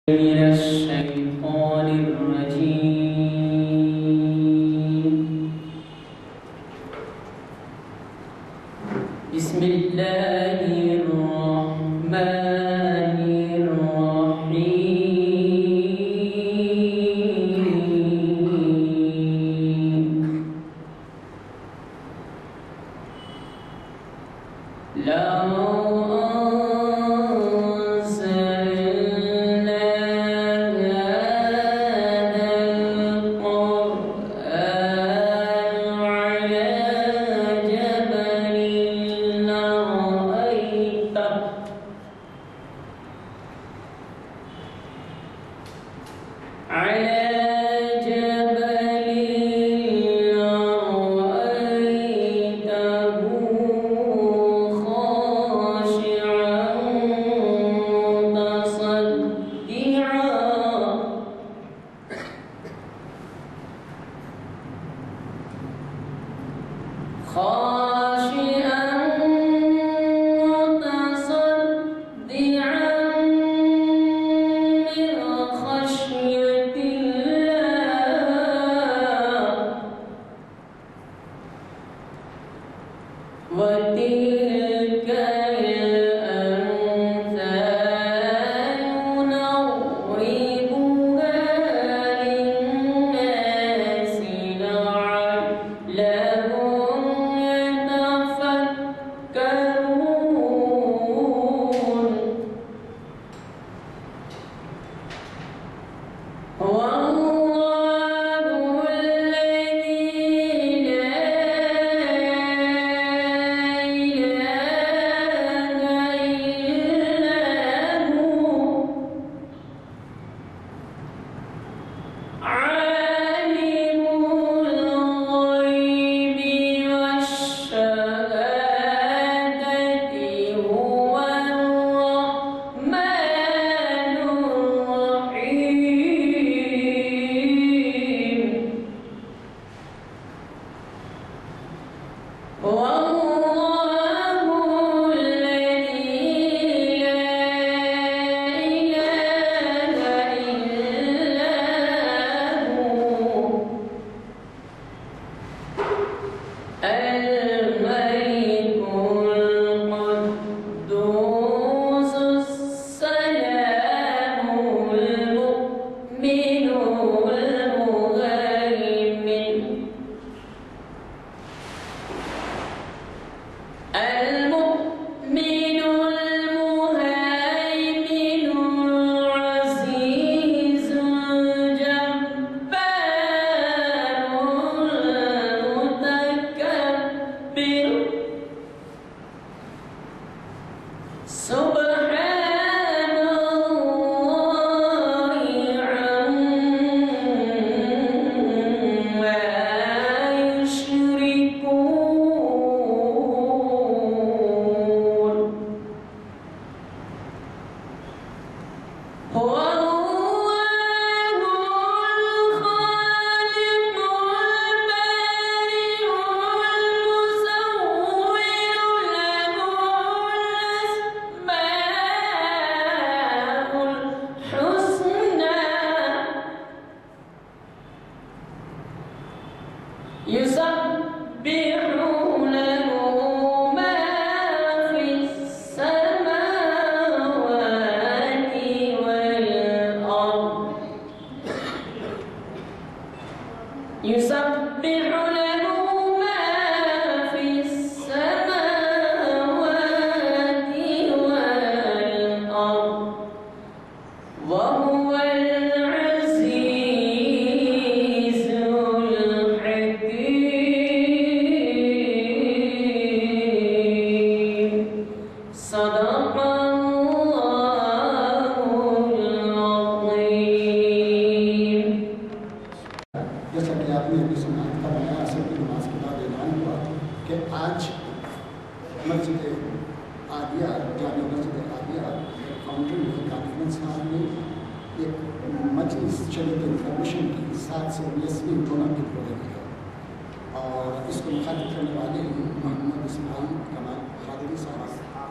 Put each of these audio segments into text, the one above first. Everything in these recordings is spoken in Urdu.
من الشيطان الرجيم. بسم الله الرحمن الرحيم.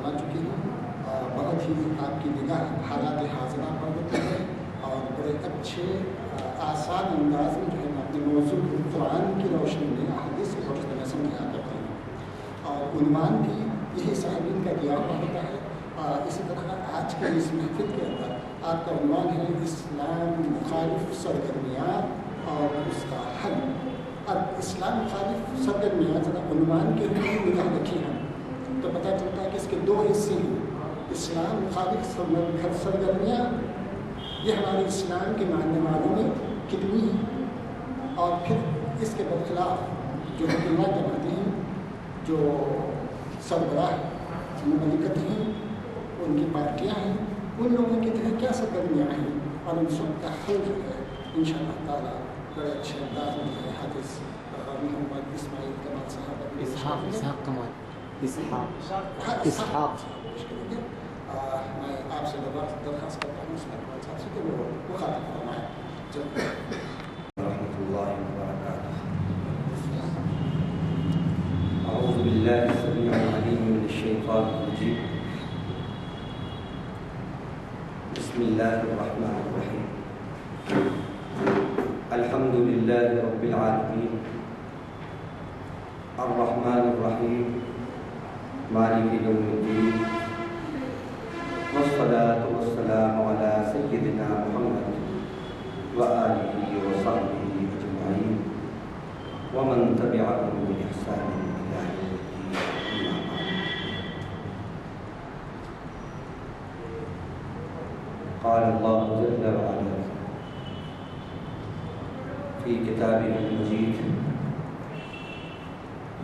فرما چکی ہیں. بہت ہی آپ کی نگاہ حالات حاضرہ پر ہوتی ہے اور بڑے اچھے آسان انداز میں جو ہے اپنے موضوع قرآن کی روشنی میں احادیث کی روشنی میں سمجھا کرتے ہیں. اور عنوان بھی یہی صاحبین کا دیا ہوا ہوتا ہے. اسی طرح آج کے اس محفل کے اندر آپ کا عنوان ہے اسلام مخالف سرگرمیات اور اس کا حل. اب اسلام مخالف سرگرمیات ذرا عنوان کے اوپر نگاہ رکھی ہیں تو پتہ چلتا ہے کہ اس کے دو حصے ہیں. اسلام مخالف سرگرمیاں یہ ہمارے اسلام کے ماننے والوں میں کتنی ہیں، اور پھر اس کے برخلاف جو حکمران جماعتیں ہیں، جو سربراہ مملکت ہیں، ان کی پارٹیاں ہیں، ان لوگوں کی طرح کیا سرگرمیاں ہیں، اور ان سب کا حل جو ہے انشاءاللہ تعالیٰ بڑے اچھے انداز میں جو ہے حافظ محمد اسماعیل کمال صاحب اسحاق کمال اسحاق میں آپ سے درخواست کرتا ہوں اسماعیل کمال صاحب سے کہ وہ مخاطب فرمائیں. ورحمۃ اللہ وبرکاتہ. اعوذ باللہ السمیع العلیم من الشیطان الرجیم. بسم اللہ الرحمن الرحیم. الحمد للہ رب العالمین الرحمن الرحیم مالک یوم الدین والصلاة والسلام علی سیدنا محمد وآلہ وصحبہ اجمعین ومن تبعهم بإحسان إلى يوم الدین. أما بعد. قال الله جل وعلا في كتابه المجيد: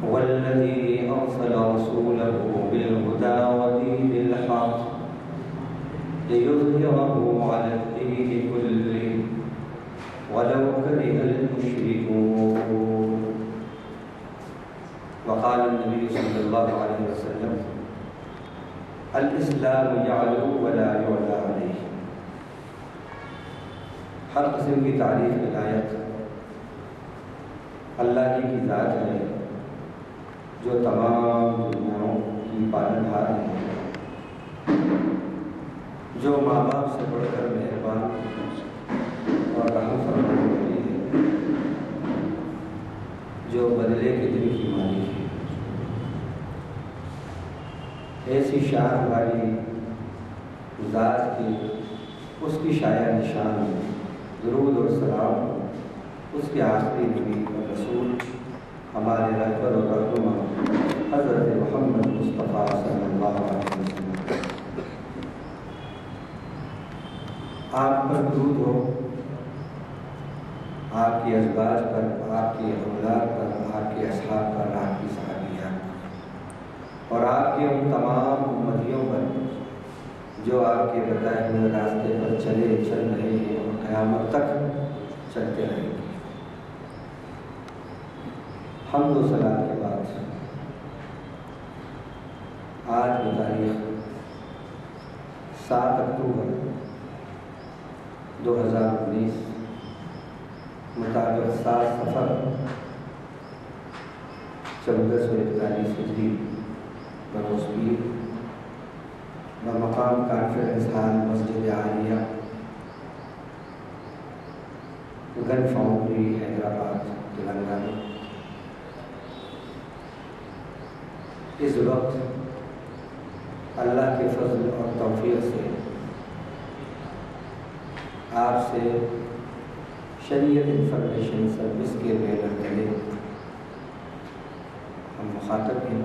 هو الذي أرسل رسوله بالهدى ودين الحق ليظهره على الدين كله ولو كره المشركون. وقال النبي صلى الله عليه وسلم: الإسلام يعلو ولا يعلى عليه. ہر قسم کی تعریف ولایت اللہ کی ذات ہے جو تمام دنیاؤں کی پالنہار ہے، جو ماں باپ سے بڑھ کر مہربان اور رحم فرمانے والی ہے، جو بدلے کے دن کی مالک ہے. ایسی شان والی ذات کی اس کی شایع نشان درود اور سلام اس کے آخری نبی اور رسول ہمارے رہبر و رہنما حضرت محمد مصطفیٰ صلی اللہ علیہ وسلم. آپ پر درود ہو، آپ کی ازواج پر، آپ کی اولاد پر، آپ کے اصحاب پر، آپ کی صحابیات پر، اور آپ کے ان تمام امتیوں پر جو آپ کے بتائے ہوئے راستے پر چل رہے ہیں اور قیامت تک چلتے رہیں گے. حمد و ثنا کے بعد آج کی تاریخ 7 اکتوبر 2019 مطابق 7 صفر 1441 ہجری بروز پیر بمقام کانفرنس ہال مسجد عالیہ گن فاؤنڈری حیدرآباد تلنگانہ. اس وقت اللہ کے فضل اور توفیق سے آپ سے شریعت انفارمیشن سروس کے بینر تلے ہم مخاطب ہیں.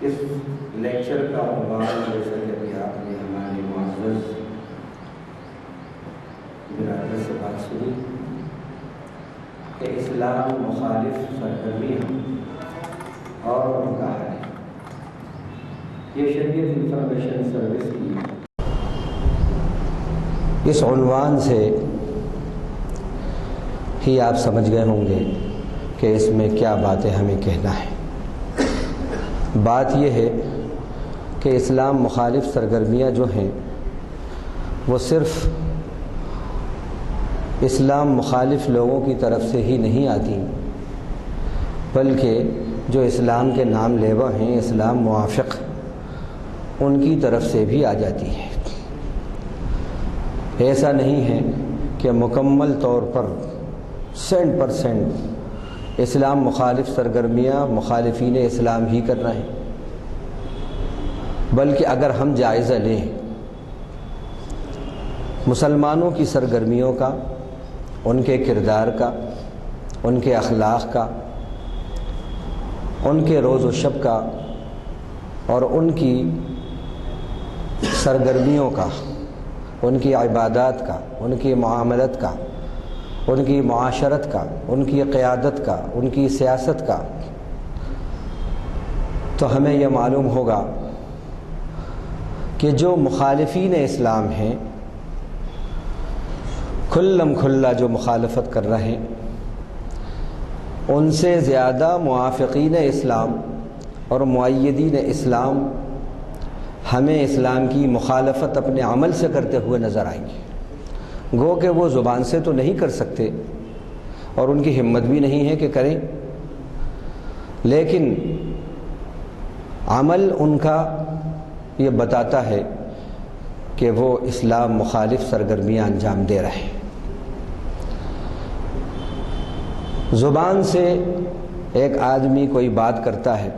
اس لیکچر کا عنوان جیسا کہ ابھی آپ نے ہمارے معزز برادر سے بات سنی کہ اسلام مخالف سرگرمیاں اور ان کا حل. یہ شریعت انفارمیشن سروس کی اس عنوان سے ہی آپ سمجھ گئے ہوں گے کہ اس میں کیا باتیں ہمیں کہنا ہے. بات یہ ہے کہ اسلام مخالف سرگرمیاں جو ہیں وہ صرف اسلام مخالف لوگوں کی طرف سے ہی نہیں آتی، بلکہ جو اسلام کے نام لیوا ہیں، اسلام موافق، ان کی طرف سے بھی آ جاتی ہے۔ ایسا نہیں ہے کہ مکمل طور پر 100% اسلام مخالف سرگرمیاں مخالفین اسلام ہی کر رہے ہیں، بلکہ اگر ہم جائزہ لیں مسلمانوں کی سرگرمیوں کا، ان کے کردار کا، ان کے اخلاق کا، ان کے روز و شب کا، اور ان کی سرگرمیوں کا، ان کی عبادات کا، ان کی معاملت کا، ان کی معاشرت کا، ان کی قیادت کا، ان کی سیاست کا، تو ہمیں یہ معلوم ہوگا کہ جو مخالفین اسلام ہیں، کھلم کھلا جو مخالفت کر رہے ہیں، ان سے زیادہ موافقین اسلام اور مؤیدین اسلام ہمیں اسلام کی مخالفت اپنے عمل سے کرتے ہوئے نظر آئیں گے۔ گو کہ وہ زبان سے تو نہیں کر سکتے اور ان کی ہمت بھی نہیں ہے کہ کریں، لیکن عمل ان کا یہ بتاتا ہے کہ وہ اسلام مخالف سرگرمیاں انجام دے رہے ہیں۔ زبان سے ایک آدمی کوئی بات کرتا ہے،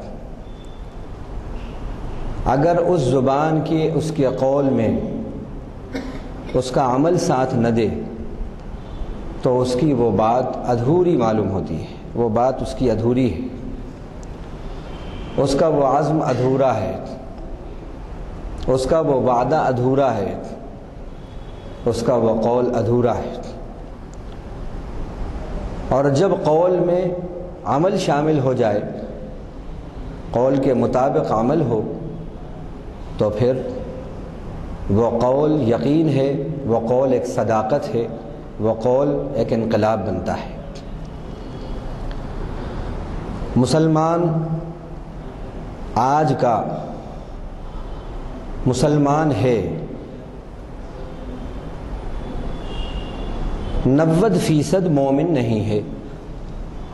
اگر اس زبان کی اس کے قول میں اس کا عمل ساتھ نہ دے تو اس کی وہ بات ادھوری معلوم ہوتی ہے، وہ بات اس کی ادھوری ہے، اس کا وہ عزم ادھورا ہے، اس کا وہ وعدہ ادھورا ہے، اس کا وہ قول ادھورا ہے۔ اور جب قول میں عمل شامل ہو جائے، قول کے مطابق عمل ہو، تو پھر وہ قول یقین ہے، وہ قول ایک صداقت ہے، وہ قول ایک انقلاب بنتا ہے۔ مسلمان آج کا مسلمان ہے 90% مومن نہیں ہے۔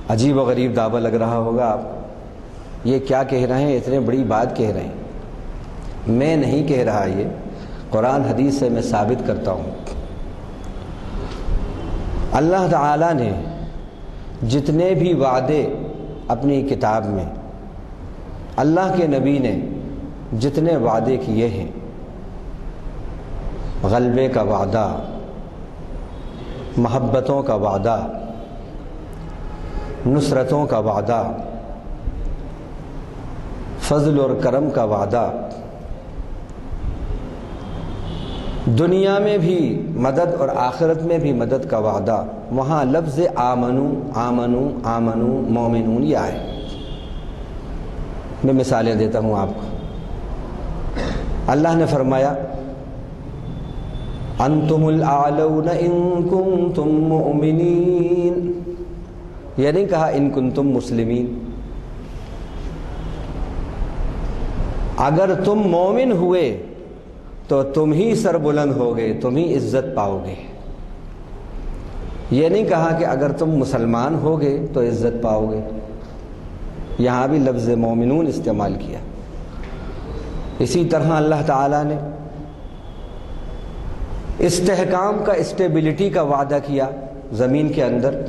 عجیب و غریب دعویٰ لگ رہا ہوگا آپ، یہ کیا کہہ رہے ہیں، اتنے بڑی بات کہہ رہے ہیں۔ میں نہیں کہہ رہا، یہ قرآن حدیث سے میں ثابت کرتا ہوں۔ اللہ تعالیٰ نے جتنے بھی وعدے اپنی کتاب میں، اللہ کے نبی نے جتنے وعدے کیے ہیں، غلبے کا وعدہ، محبتوں کا وعدہ، نصرتوں کا وعدہ، فضل اور کرم کا وعدہ، دنیا میں بھی مدد اور آخرت میں بھی مدد کا وعدہ، وہاں لفظ آمنو آمنو آمنو مومنون یہ آئے۔ میں مثالیں دیتا ہوں آپ کو۔ اللہ نے فرمایا انتم الاعلون ان کنتم مؤمنین، یہ نہیں کہا ان کنتم مسلمین۔ اگر تم مومن ہوئے تو تم ہی سر بلند ہوگے، تم ہی عزت پاؤ گے۔ یہ نہیں کہا کہ اگر تم مسلمان ہوگے تو عزت پاؤ گے، یہاں بھی لفظ مومنون استعمال کیا۔ اسی طرح اللہ تعالیٰ نے استحکام کا، اسٹیبلٹی کا وعدہ کیا زمین کے اندر،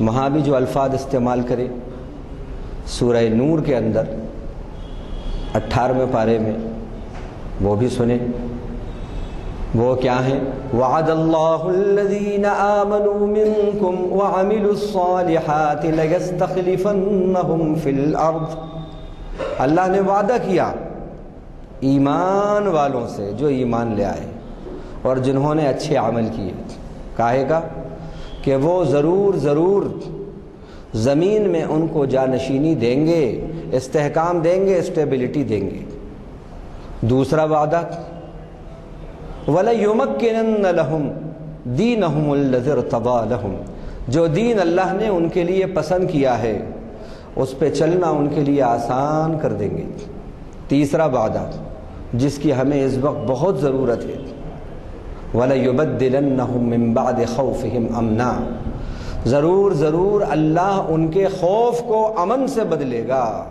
وہاں بھی جو الفاظ استعمال کرے سورہ نور کے اندر 18ویں پارے میں وہ بھی سنیں۔ وہ کیا ہیں؟ وعد اللہ الذین آمنوا منکم وعملوا الصالحات لیستخلفنہم فی الارض۔ اللہ نے وعدہ کیا ایمان والوں سے جو ایمان لے آئے اور جنہوں نے اچھے عمل کیے، کہے گا کہ وہ ضرور زمین میں ان کو جانشینی دیں گے، استحکام دیں گے، اسٹیبلٹی دیں گے۔ دوسرا وعدہ وَلَيُمَكِّنَنَّ لَهُمْ دِينَهُمُ الَّذِي ارْتَضَىٰ لَهُمْ، جو دین اللہ نے ان کے لیے پسند کیا ہے اس پہ چلنا ان کے لیے آسان کر دیں گے۔ تیسرا وعدہ جس کی ہمیں اس وقت بہت ضرورت ہے، وَلَيُبَدِّلَنَّهُمْ مِنْ بَعْدِ خَوْفِهِمْ أَمْنًا، ضرور ضرور اللہ ان کے خوف کو امن سے بدلے گا۔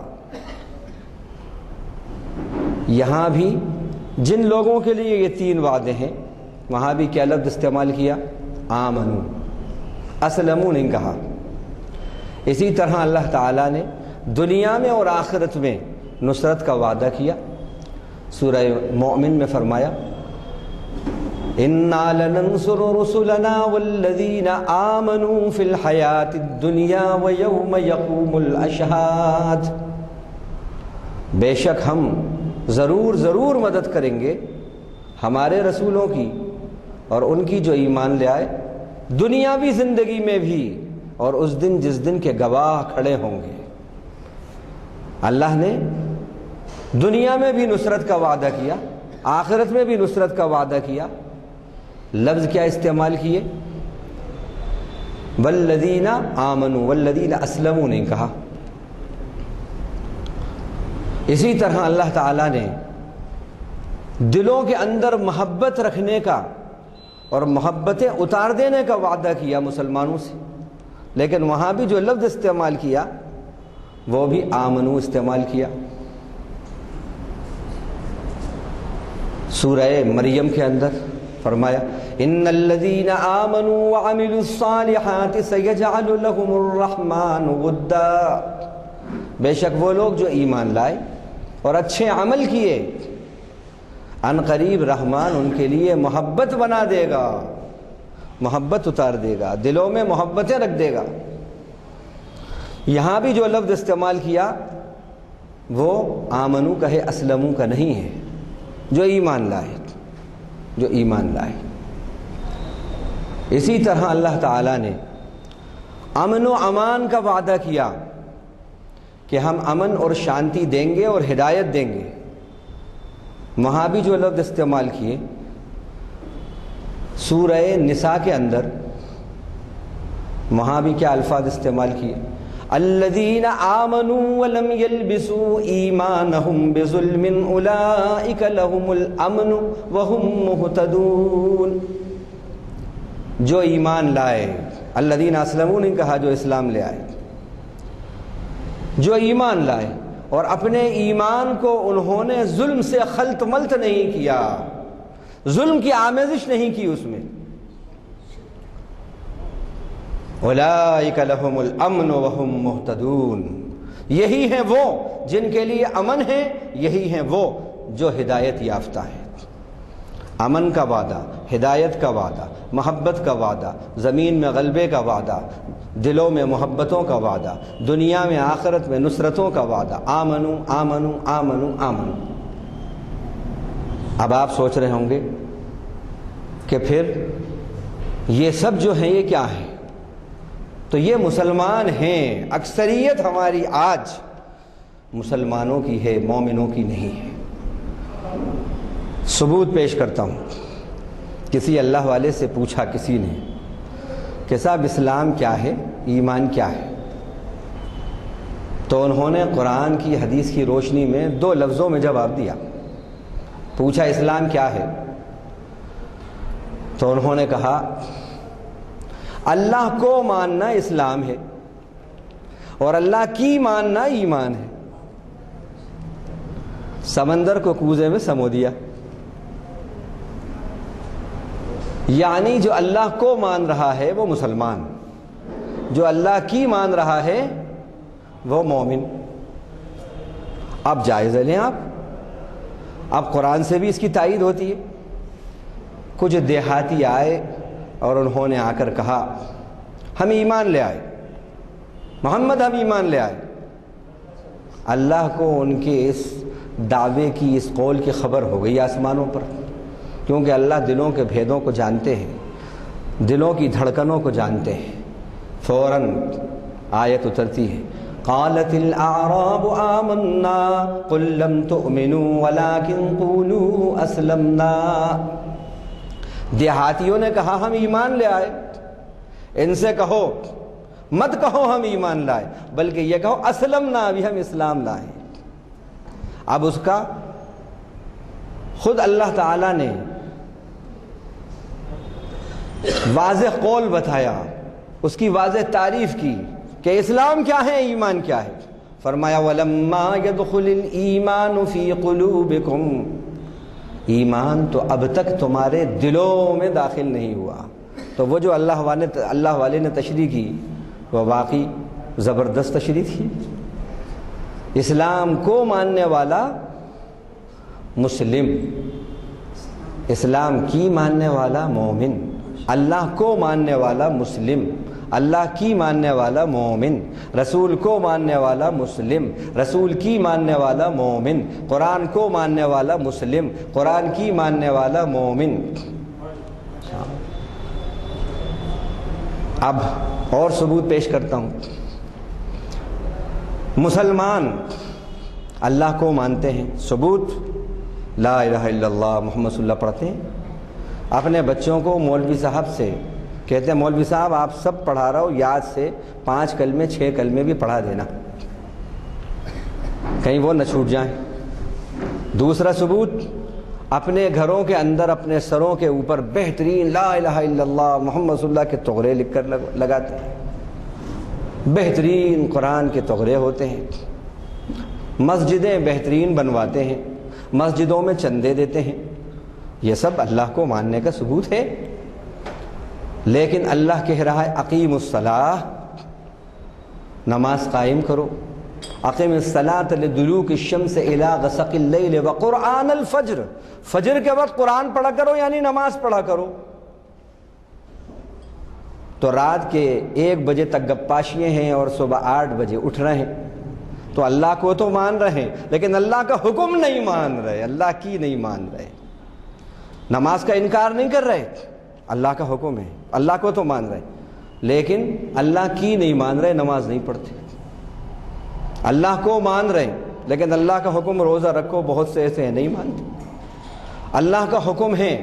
یہاں بھی جن لوگوں کے لیے یہ 3 وعدے ہیں وہاں بھی کیا لفظ استعمال کیا؟ آمنو، اسلمو نہیں کہا۔ اسی طرح اللہ تعالیٰ نے دنیا میں اور آخرت میں نصرت کا وعدہ کیا۔ سورہ مومن میں فرمایا اِنَّا لَنَنصُرُ رُسُلَنَا وَالَّذِينَ آمَنُوا فِي الْحَيَاةِ الدُّنْيَا وَيَوْمَ يَقُومُ الْأَشْهَادُ، بے شک ہم ضرور ضرور مدد کریں گے ہمارے رسولوں کی اور ان کی جو ایمان لے آئے، دنیاوی زندگی میں بھی اور اس دن جس دن کے گواہ کھڑے ہوں گے۔ اللہ نے دنیا میں بھی نصرت کا وعدہ کیا، آخرت میں بھی نصرت کا وعدہ کیا۔ لفظ کیا استعمال کیے؟ والذین آمنوا، والذین اسلموا نہیں کہا۔ اسی طرح اللہ تعالیٰ نے دلوں کے اندر محبت رکھنے کا اور محبتیں اتار دینے کا وعدہ کیا مسلمانوں سے، لیکن وہاں بھی جو لفظ استعمال کیا وہ بھی آمنو استعمال کیا۔ سورہ مریم کے اندر فرمایا ان الذین آمنوا وعملوا الصالحات سیجعل لهم الرحمن ودا، بے شک وہ لوگ جو ایمان لائے اور اچھے عمل کیے ان قریب رحمان ان کے لیے محبت بنا دے گا، محبت اتار دے گا، دلوں میں محبتیں رکھ دے گا۔ یہاں بھی جو لفظ استعمال کیا وہ آمنو کہے اسلمو کا نہیں ہے، جو ایمان لائے، جو ایمان لائے۔ اسی طرح اللہ تعالیٰ نے امن و امان کا وعدہ کیا کہ ہم امن اور شانتی دیں گے اور ہدایت دیں گے۔ وہاں بھی جو لفظ استعمال کیے سورہ نساء کے اندر، وہاں بھی کیا الفاظ استعمال کیے؟ الذین آمنوا ولم یلبسوا ایمانہم بظلم اولئک لہم الامن وہم مہتدون، جو ایمان لائے، الذین اسلموا نہیں کہا جو اسلام لے آئے، جو ایمان لائے اور اپنے ایمان کو انہوں نے ظلم سے خلط ملط نہیں کیا، ظلم کی آمیزش نہیں کی اس میں، اولئک لہم الامن وہم مہتدون، یہی ہیں وہ جن کے لیے امن ہے، یہی ہیں وہ جو ہدایت یافتہ ہیں۔ امن کا وعدہ، ہدایت کا وعدہ، محبت کا وعدہ، زمین میں غلبے کا وعدہ، دلوں میں محبتوں کا وعدہ، دنیا میں آخرت میں نصرتوں کا وعدہ، آمنو آمنو آمنو آمنو۔ اب آپ سوچ رہے ہوں گے کہ پھر یہ سب جو ہیں یہ کیا ہیں؟ تو یہ مسلمان ہیں، اکثریت ہماری آج مسلمانوں کی ہے، مومنوں کی نہیں ہے۔ ثبوت پیش کرتا ہوں۔ کسی اللہ والے سے پوچھا کسی نے کہ صاحب اسلام کیا ہے، ایمان کیا ہے؟ تو انہوں نے قرآن کی حدیث کی روشنی میں 2 لفظوں میں جواب دیا۔ پوچھا اسلام کیا ہے؟ تو انہوں نے کہا اللہ کو ماننا اسلام ہے اور اللہ کی ماننا ایمان ہے۔ سمندر کو کوزے میں سمو دیا، یعنی جو اللہ کو مان رہا ہے وہ مسلمان، جو اللہ کی مان رہا ہے وہ مومن۔ اب جائزہ لیں آپ، اب قرآن سے بھی اس کی تائید ہوتی ہے۔ کچھ دیہاتی آئے اور انہوں نے آ کر کہا ہم ایمان لے آئے، محمد ہم ایمان لے آئے۔ اللہ کو ان کے اس دعوے کی، اس قول کی خبر ہو گئی آسمانوں پر، کیونکہ اللہ دلوں کے بھیدوں کو جانتے ہیں، دلوں کی دھڑکنوں کو جانتے ہیں۔ فوراً آیت اترتی ہے قالت الاعراب آمنا قل لم تؤمنوا ولكن قولوا اسلمنا۔ دیہاتیوں نے کہا ہم ایمان لے آئے، ان سے کہو مت کہو ہم ایمان لائے، بلکہ یہ کہو اسلمنا، ابھی ہم اسلام لائے۔ اب اس کا خود اللہ تعالیٰ نے واضح قول بتایا اس کی واضح تعریف کی کہ اسلام کیا ہے، ایمان کیا ہے. فرمایا وَلَمَّا يَدْخُلِ الْإِيمَانُ فِي قُلُوبِكُمْ، ایمان تو اب تک تمہارے دلوں میں داخل نہیں ہوا. تو وہ جو اللہ والے نے تشریح کی وہ واقعی زبردست تشریح تھی. اسلام کو ماننے والا مسلم، اسلام کی ماننے والا مومن، اللہ کو ماننے والا مسلم، اللہ کی ماننے والا مومن، رسول کو ماننے والا مسلم، رسول کی ماننے والا مومن، قرآن کو ماننے والا مسلم، قرآن کی ماننے والا مومن. اب اور ثبوت پیش کرتا ہوں. مسلمان اللہ کو مانتے ہیں، ثبوت لا الہ الا اللہ محمد صلی اللہ پڑھتے ہیں. اپنے بچوں کو مولوی صاحب سے کہتے ہیں مولوی صاحب آپ سب پڑھا رہا ہو، یاد سے 5 کلمے 6 کلمے بھی پڑھا دینا، کہیں وہ نہ چھوٹ جائیں. دوسرا ثبوت، اپنے گھروں کے اندر اپنے سروں کے اوپر بہترین لا الہ الا اللہ محمد صلی اللہ کے تغرے لکھ کر لگاتے ہیں، بہترین قرآن کے تغرے ہوتے ہیں. مسجدیں بہترین بنواتے ہیں، مسجدوں میں چندے دیتے ہیں. یہ سب اللہ کو ماننے کا ثبوت ہے. لیکن اللہ کہہ رہا ہے اقیم الصلاۃ، نماز قائم کرو. اقیم الصلاۃ لدلوک الشمس الی غسق اللیل وقرآن الفجر، فجر کے وقت قرآن پڑھا کرو یعنی نماز پڑھا کرو. تو رات کے 1 بجے تک گپاشیے ہیں اور صبح 8 بجے اٹھ رہے ہیں. تو اللہ کو تو مان رہے ہیں لیکن اللہ کا حکم نہیں مان رہے، اللہ کی نہیں مان رہے. نماز کا انکار نہیں کر رہے، اللہ کا حکم ہے، اللہ کو تو مان رہے لیکن اللہ کی نہیں مان رہے، نماز نہیں پڑھتے. اللہ کو مان رہے لیکن اللہ کا حکم روزہ رکھو، بہت سے ایسے ہیں نہیں مانتے. اللہ کا حکم ہے،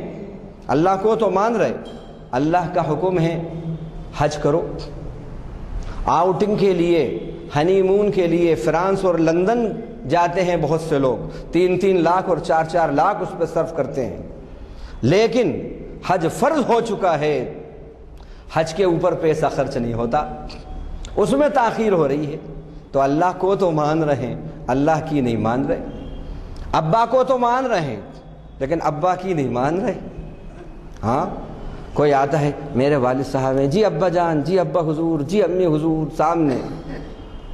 اللہ کو تو مان رہے، اللہ کا حکم ہے حج کرو. آؤٹنگ کے لیے، ہنی مون کے لیے فرانس اور لندن جاتے ہیں بہت سے لوگ، 3-3 لاکھ اور 4-4 لاکھ اس پہ صرف کرتے ہیں. لیکن حج فرض ہو چکا ہے، حج کے اوپر پیسہ خرچ نہیں ہوتا، اس میں تاخیر ہو رہی ہے. تو اللہ کو تو مان رہے ہیں، اللہ کی نہیں مان رہے. ابا کو تو مان رہے ہیں لیکن ابا کی نہیں مان رہے. ہاں کوئی آتا ہے میرے والد صاحب ہیں، جی ابا جان، جی ابا حضور، جی امی حضور، سامنے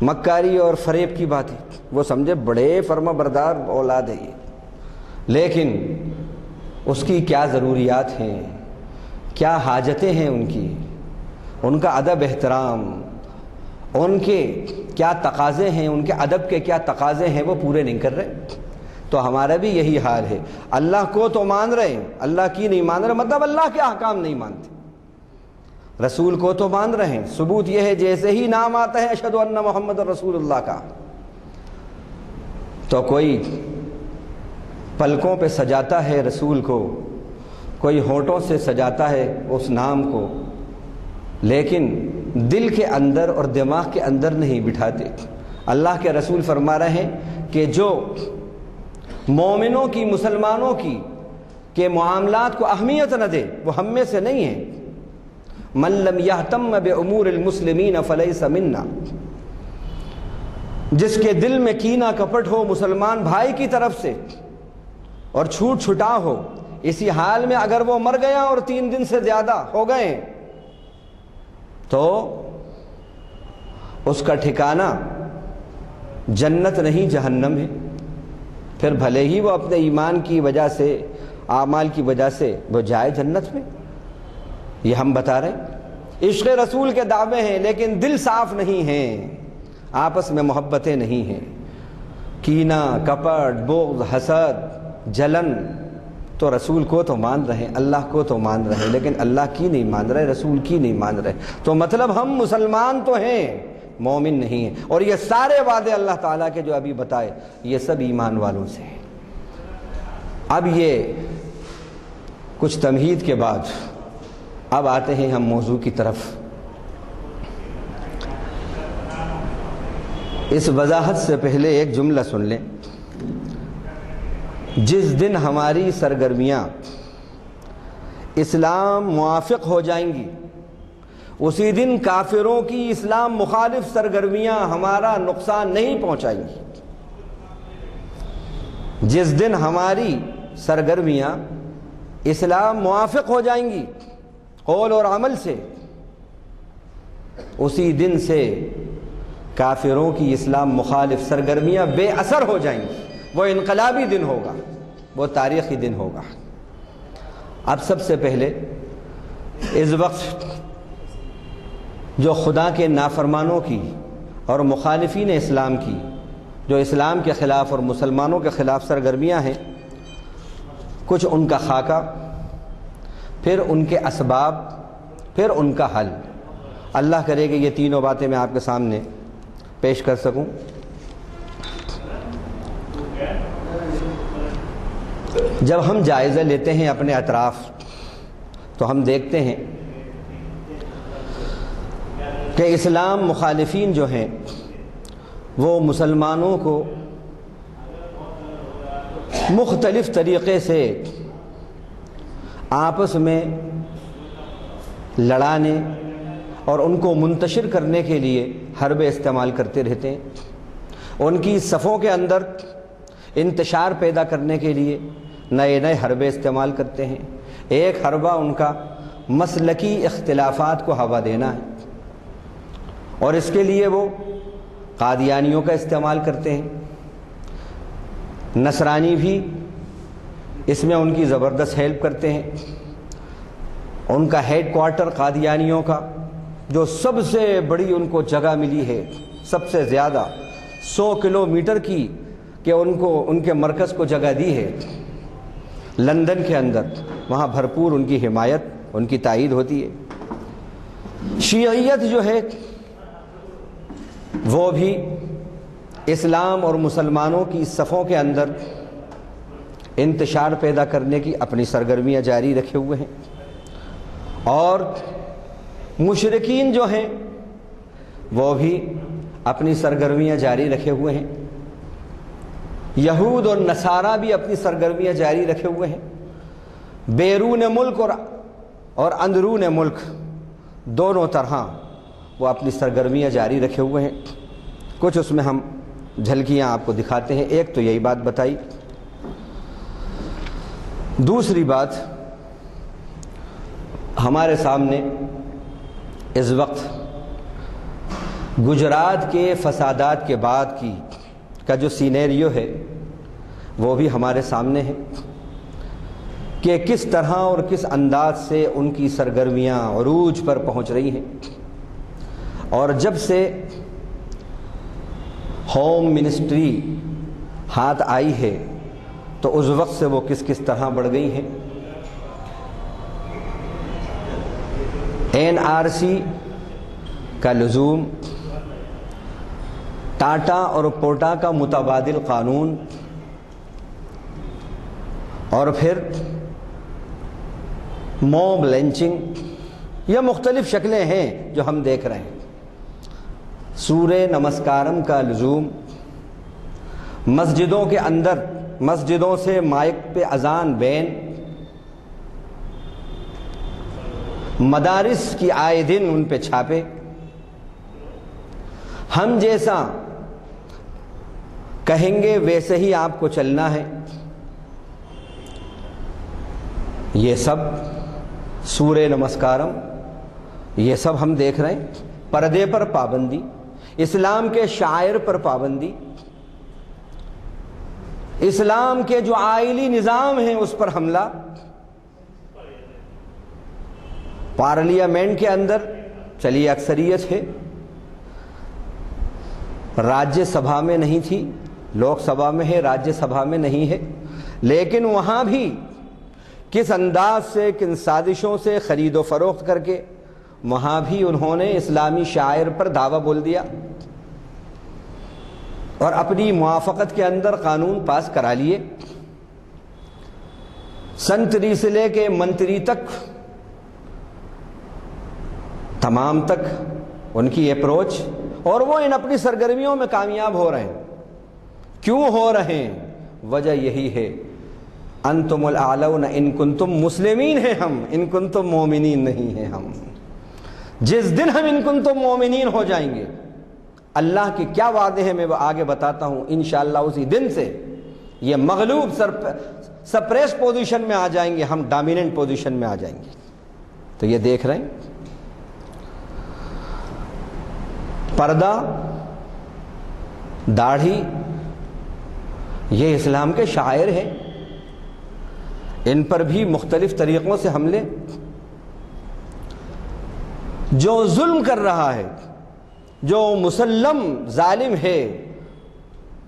مکاری اور فریب کی بات ہے. وہ سمجھے بڑے فرما بردار اولاد ہے یہ، لیکن اس کی کیا ضروریات ہیں، کیا حاجتیں ہیں ان کا ادب احترام، ان کے کیا تقاضے ہیں، ان کے ادب کے کیا تقاضے ہیں وہ پورے نہیں کر رہے. تو ہمارا بھی یہی حال ہے. اللہ کو تو مان رہے ہیں، اللہ کی نہیں مان رہے، مطلب اللہ کے احکام نہیں مانتے. رسول کو تو مان رہے ہیں، ثبوت یہ ہے جیسے ہی نام آتا ہے اشہد ان محمد رسول اللہ کا، تو کوئی پلکوں پہ سجاتا ہے رسول کو، کوئی ہونٹوں سے سجاتا ہے اس نام کو، لیکن دل کے اندر اور دماغ کے اندر نہیں بٹھاتے. اللہ کے رسول فرما رہے ہیں کہ جو مومنوں کی، مسلمانوں کی کے معاملات کو اہمیت نہ دے وہ ہم میں سے نہیں ہے. من لم یہتم بامور المسلمین فلیس منا، جس کے دل میں کینہ کپٹ ہو مسلمان بھائی کی طرف سے اور چھوٹ چھٹا ہو، اسی حال میں اگر وہ مر گیا اور 3 دن سے زیادہ ہو گئے تو اس کا ٹھکانہ جنت نہیں جہنم ہے. پھر بھلے ہی وہ اپنے ایمان کی وجہ سے، اعمال کی وجہ سے وہ جائے جنت میں. یہ ہم بتا رہے ہیں عشق رسول کے دعوے ہیں لیکن دل صاف نہیں ہیں، آپس میں محبتیں نہیں ہیں، کینہ کپٹ بغض حسد جلن. تو رسول کو تو مان رہے ہیں، اللہ کو تو مان رہے ہیں لیکن اللہ کی نہیں مان رہے، رسول کی نہیں مان رہے. تو مطلب ہم مسلمان تو ہیں، مومن نہیں ہیں. اور یہ سارے وعدے اللہ تعالیٰ کے جو ابھی بتائے یہ سب ایمان والوں سے ہیں. اب یہ کچھ تمہید کے بعد اب آتے ہیں ہم موضوع کی طرف. اس وضاحت سے پہلے ایک جملہ سن لیں. جس دن ہماری سرگرمیاں اسلام موافق ہو جائیں گی اسی دن کافروں کی اسلام مخالف سرگرمیاں ہمارا نقصان نہیں پہنچائیں گی۔ جس دن ہماری سرگرمیاں اسلام موافق ہو جائیں گی قول اور عمل سے، اسی دن سے کافروں کی اسلام مخالف سرگرمیاں بے اثر ہو جائیں گی۔ وہ انقلابی دن ہوگا، وہ تاریخی دن ہوگا۔ اب سب سے پہلے اس وقت جو خدا کے نافرمانوں کی اور مخالفین اسلام کی، جو اسلام کے خلاف اور مسلمانوں کے خلاف سرگرمیاں ہیں، کچھ ان کا خاکہ، پھر ان کے اسباب، پھر ان کا حل۔ اللہ کرے کہ یہ تینوں باتیں میں آپ کے سامنے پیش کر سکوں۔ جب ہم جائزہ لیتے ہیں اپنے اطراف تو ہم دیکھتے ہیں کہ اسلام مخالفین جو ہیں وہ مسلمانوں کو مختلف طریقے سے آپس میں لڑانے اور ان کو منتشر کرنے کے لیے حربے استعمال کرتے رہتے ہیں۔ ان کی صفوں کے اندر انتشار پیدا کرنے کے لیے نئے نئے حربے استعمال کرتے ہیں۔ ایک حربہ ان کا مسلکی اختلافات کو ہوا دینا ہے، اور اس کے لیے وہ قادیانیوں کا استعمال کرتے ہیں۔ نصرانی بھی اس میں ان کی زبردست ہیلپ کرتے ہیں۔ ان کا ہیڈ کوارٹر قادیانیوں کا، جو سب سے بڑی ان کو جگہ ملی ہے، سب سے زیادہ 100 کلومیٹر کی کہ ان کے مرکز کو جگہ دی ہے لندن کے اندر، وہاں بھرپور ان کی حمایت، ان کی تائید ہوتی ہے۔ شیعیت جو ہے وہ بھی اسلام اور مسلمانوں کی صفوں کے اندر انتشار پیدا کرنے کی اپنی سرگرمیاں جاری رکھے ہوئے ہیں، اور مشرکین جو ہیں وہ بھی اپنی سرگرمیاں جاری رکھے ہوئے ہیں۔ یہود اور نصارہ بھی اپنی سرگرمیاں جاری رکھے ہوئے ہیں۔ بیرون ملک اور اندرون ملک دونوں طرح وہ اپنی سرگرمیاں جاری رکھے ہوئے ہیں۔ کچھ اس میں ہم جھلکیاں آپ کو دکھاتے ہیں۔ ایک تو یہی بات بتائی۔ دوسری بات ہمارے سامنے اس وقت گجرات کے فسادات کے بعد کا جو سینیریو ہے وہ بھی ہمارے سامنے ہے کہ کس طرح اور کس انداز سے ان کی سرگرمیاں عروج پر پہنچ رہی ہیں، اور جب سے ہوم منسٹری ہاتھ آئی ہے تو اس وقت سے وہ کس طرح بڑھ گئی ہیں۔ NRC کا لزوم، ٹاٹا اور پوٹا کا متبادل قانون، اور پھر موب لنچنگ، یہ مختلف شکلیں ہیں جو ہم دیکھ رہے ہیں۔ سورہ نمسکارم کا لزوم، مسجدوں کے اندر مسجدوں سے مائک پہ اذان بین، مدارس کی آئے دن ان پہ چھاپے، ہم جیسا کہیں گے ویسے ہی آپ کو چلنا ہے، یہ سب سورہ نمسکارم، یہ سب ہم دیکھ رہے ہیں۔ پردے پر پابندی، اسلام کے شعائر پر پابندی، اسلام کے جو آئلی نظام ہیں اس پر حملہ۔ پارلیمنٹ کے اندر چلی اکثریت ہے، راجیہ سبھا میں نہیں تھی، لوک سبھا میں ہے، راجیہ سبھا میں نہیں ہے، لیکن وہاں بھی کس انداز سے، کن سازشوں سے خرید و فروخت کر کے وہاں بھی انہوں نے اسلامی شاعر پر دعویٰ بول دیا اور اپنی موافقت کے اندر قانون پاس کرا لیے۔ سنتری سے لے کے منتری تک، تمام تک ان کی اپروچ، اور وہ ان اپنی سرگرمیوں میں کامیاب ہو رہے ہیں۔ کیوں ہو رہے ہیں؟ وجہ یہی ہے، انتم الاعلون ان کنتم مسلمین ہیں ہم، ان کنتم مومنین نہیں ہیں ہم۔ جس دن ہم ان کنتم مومنین ہو جائیں گے، اللہ کے کیا وعدے ہیں میں آگے بتاتا ہوں انشاءاللہ، اسی دن سے یہ مغلوب سپریس پوزیشن میں آ جائیں گے، ہم ڈومیننٹ پوزیشن میں آ جائیں گے۔ تو یہ دیکھ رہے ہیں، پردہ، داڑھی، یہ اسلام کے شعائر ہیں، ان پر بھی مختلف طریقوں سے حملے۔ جو ظلم کر رہا ہے، جو مسلم ظالم ہے،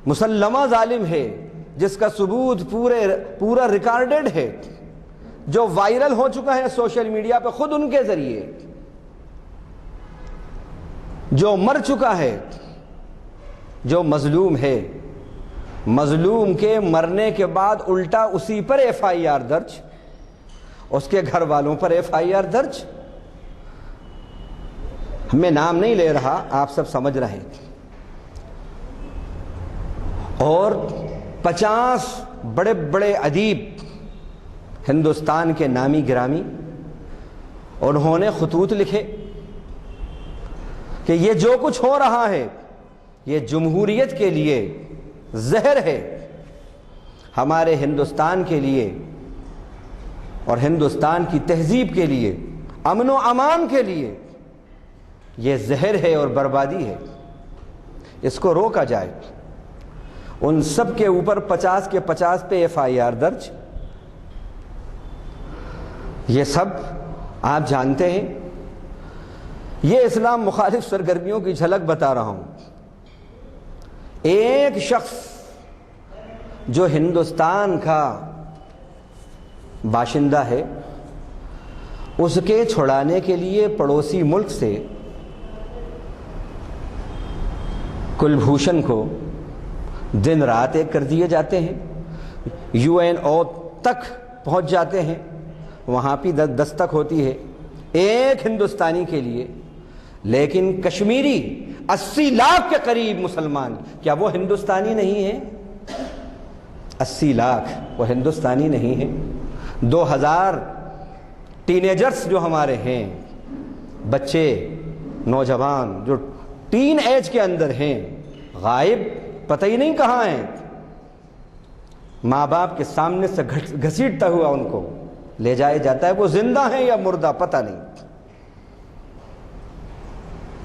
مسلمہ ظالم ہے، جس کا ثبوت پورا ریکارڈڈ ہے، جو وائرل ہو چکا ہے سوشل میڈیا پہ خود ان کے ذریعے، جو مر چکا ہے، جو مظلوم ہے، مظلوم کے مرنے کے بعد الٹا اسی پر ایف آئی آر درج، اس کے گھر والوں پر ایف آئی آر درج۔ میں نام نہیں لے رہا، آپ سب سمجھ رہے ہیں۔ اور 50 بڑے بڑے ادیب ہندوستان کے نامی گرامی، انہوں نے خطوط لکھے کہ یہ جو کچھ ہو رہا ہے یہ جمہوریت کے لیے زہر ہے، ہمارے ہندوستان کے لیے اور ہندوستان کی تہذیب کے لیے، امن و امان کے لیے یہ زہر ہے اور بربادی ہے، اس کو روکا جائے۔ ان سب کے اوپر 50 کے 50 پہ ایف آئی آر درج۔ یہ سب آپ جانتے ہیں، یہ اسلام مخالف سرگرمیوں کی جھلک بتا رہا ہوں۔ ایک شخص جو ہندوستان کا باشندہ ہے، اس کے چھڑانے کے لیے پڑوسی ملک سے کلبھوشن کو دن رات ایک کر دیے جاتے ہیں، یو این او تک پہنچ جاتے ہیں، وہاں بھی دستک ہوتی ہے ایک ہندوستانی کے لیے۔ لیکن کشمیری 80 لاکھ کے قریب مسلمان، کیا وہ ہندوستانی نہیں ہیں؟ 80 لاکھ وہ ہندوستانی نہیں ہیں؟ 2000 ٹینیجرز جو ہمارے ہیں، بچے، نوجوان جو ٹین ایج کے اندر ہیں، غائب، پتہ ہی نہیں کہاں ہیں، ماں باپ کے سامنے سے گھسیٹتا ہوا ان کو لے جایا جاتا ہے، وہ زندہ ہیں یا مردہ پتہ نہیں۔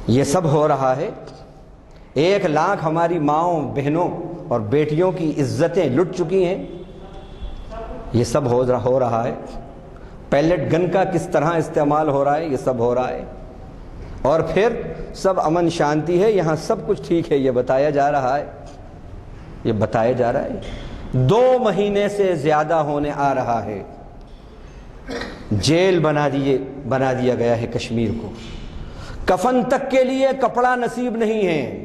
یہ سب ہو رہا ہے۔ 1 لاکھ ہماری ماؤں، بہنوں اور بیٹیوں کی عزتیں لٹ چکی ہیں، یہ سب ہو رہا ہے۔ پیلٹ گن کا کس طرح استعمال ہو رہا ہے، یہ سب ہو رہا ہے۔ اور پھر سب امن شانتی ہے، یہاں سب کچھ ٹھیک ہے، یہ بتایا جا رہا ہے، یہ بتایا جا رہا ہے۔ 2 مہینے سے زیادہ ہونے آ رہا ہے، جیل بنا دیا گیا ہے کشمیر کو، کفن تک کے لیے کپڑا نصیب نہیں ہے،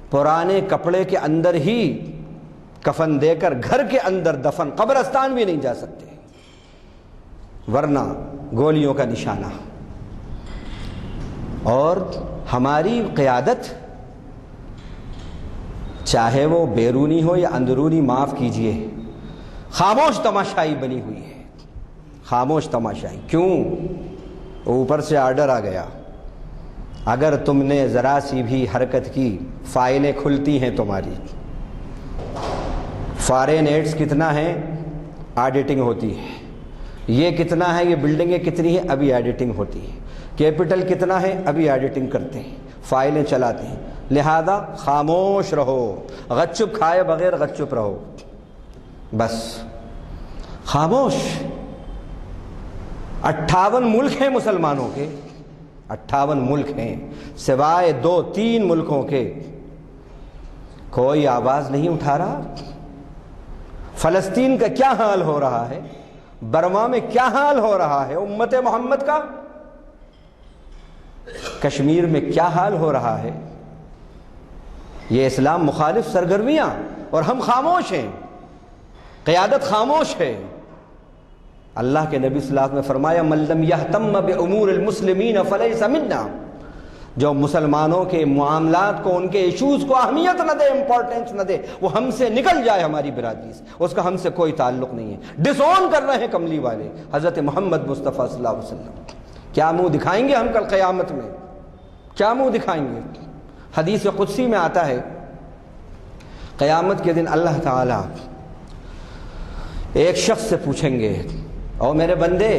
پرانے کپڑے کے اندر ہی کفن دے کر گھر کے اندر دفن، قبرستان بھی نہیں جا سکتے ورنہ گولیوں کا نشانہ۔ اور ہماری قیادت، چاہے وہ بیرونی ہو یا اندرونی، معاف کیجئے، خاموش تماشائی بنی ہوئی ہے، خاموش تماشائی۔ کیوں؟ اوپر سے آرڈر آ گیا، اگر تم نے ذرا سی بھی حرکت کی فائلیں کھلتی ہیں تمہاری۔ فارن ایڈز کتنا ہے، آڈیٹنگ ہوتی ہے، یہ کتنا ہے، یہ بلڈنگیں کتنی ہیں، ابھی آڈیٹنگ ہوتی ہے، کیپٹل کتنا ہے، ابھی آڈیٹنگ کرتے ہیں، فائلیں چلاتے ہیں۔ لہذا خاموش رہو، غچ چپ کھائے بغیر غچ چپ رہو، بس خاموش۔ 58 ملک ہیں مسلمانوں کے، 58 ملک ہیں، سوائے 2-3 ملکوں کے کوئی آواز نہیں اٹھا رہا۔ فلسطین کا کیا حال ہو رہا ہے، برما میں کیا حال ہو رہا ہے امت محمد کا، کشمیر میں کیا حال ہو رہا ہے، یہ اسلام مخالف سرگرمیاں، اور ہم خاموش ہیں، قیادت خاموش ہے۔ اللہ کے نبی صلی اللہ علیہ وسلم نے فرمایا من لم یہتم بامور المسلمین فلیس منا، جو مسلمانوں کے معاملات کو، ان کے ایشوز کو اہمیت نہ دے، امپورٹنس نہ دے، وہ ہم سے نکل جائے، ہماری برادری سے، اس کا ہم سے کوئی تعلق نہیں ہے۔ ڈس اون کر رہے ہیں کملی والے حضرت محمد مصطفیٰ صلی اللہ علیہ وسلم۔ کیا منہ دکھائیں گے ہم کل قیامت میں؟ کیا منہ دکھائیں گے؟ حدیث قدسی میں آتا ہے قیامت کے دن اللہ تعالیٰ ایک شخص سے پوچھیں گے، او میرے بندے،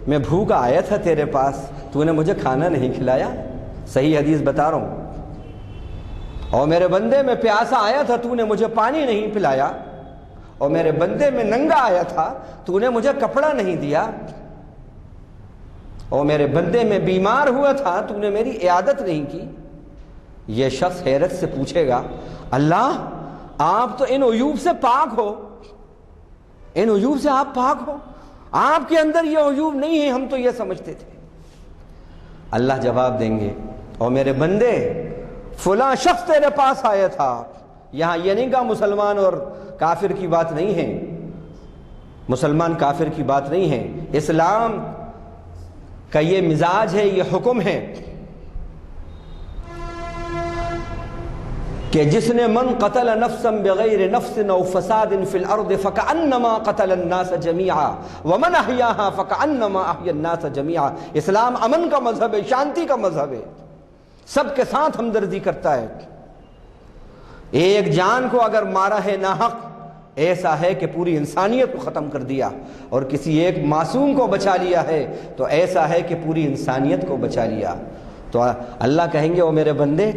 میں بھوکا آیا تھا تیرے پاس، تو نے مجھے کھانا نہیں کھلایا؟ صحیح حدیث بتا رہا ہوں۔ او میرے بندے، میں پیاسا آیا تھا، تو نے مجھے پانی نہیں پلایا؟ اور میرے بندے، میں ننگا آیا تھا، تو نے مجھے کپڑا نہیں دیا؟ اور میرے بندے، میں بیمار ہوا تھا، تو نے میری عیادت نہیں کی؟ یہ شخص حیرت سے پوچھے گا، اللہ آپ تو ان عیوب سے پاک ہو، ان عیوب سے آپ پاک ہو، آپ کے اندر یہ عیوب نہیں ہیں، ہم تو یہ سمجھتے تھے۔ اللہ جواب دیں گے، اور میرے بندے، فلاں شخص تیرے پاس آیا تھا۔ یہاں یہ نہیں کہا مسلمان اور کافر کی بات نہیں ہے، مسلمان کافر کی بات نہیں ہے، اسلام کا یہ مزاج ہے، یہ حکم ہے کہ جس نے من قتل نفسا بغیر نفس او فساد فی الارض فکأنما قتل الناس جميعا ومن احیاها فکأنما احیا الناس جميعا۔ اسلام امن کا مذہب ہے، شانتی کا مذہب ہے، سب کے ساتھ ہمدردی کرتا ہے۔ ایک جان کو اگر مارا ہے ناحق، ایسا ہے کہ پوری انسانیت کو ختم کر دیا، اور کسی ایک معصوم کو بچا لیا ہے تو ایسا ہے کہ پوری انسانیت کو بچا لیا۔ تو اللہ کہیں گے، او میرے بندے،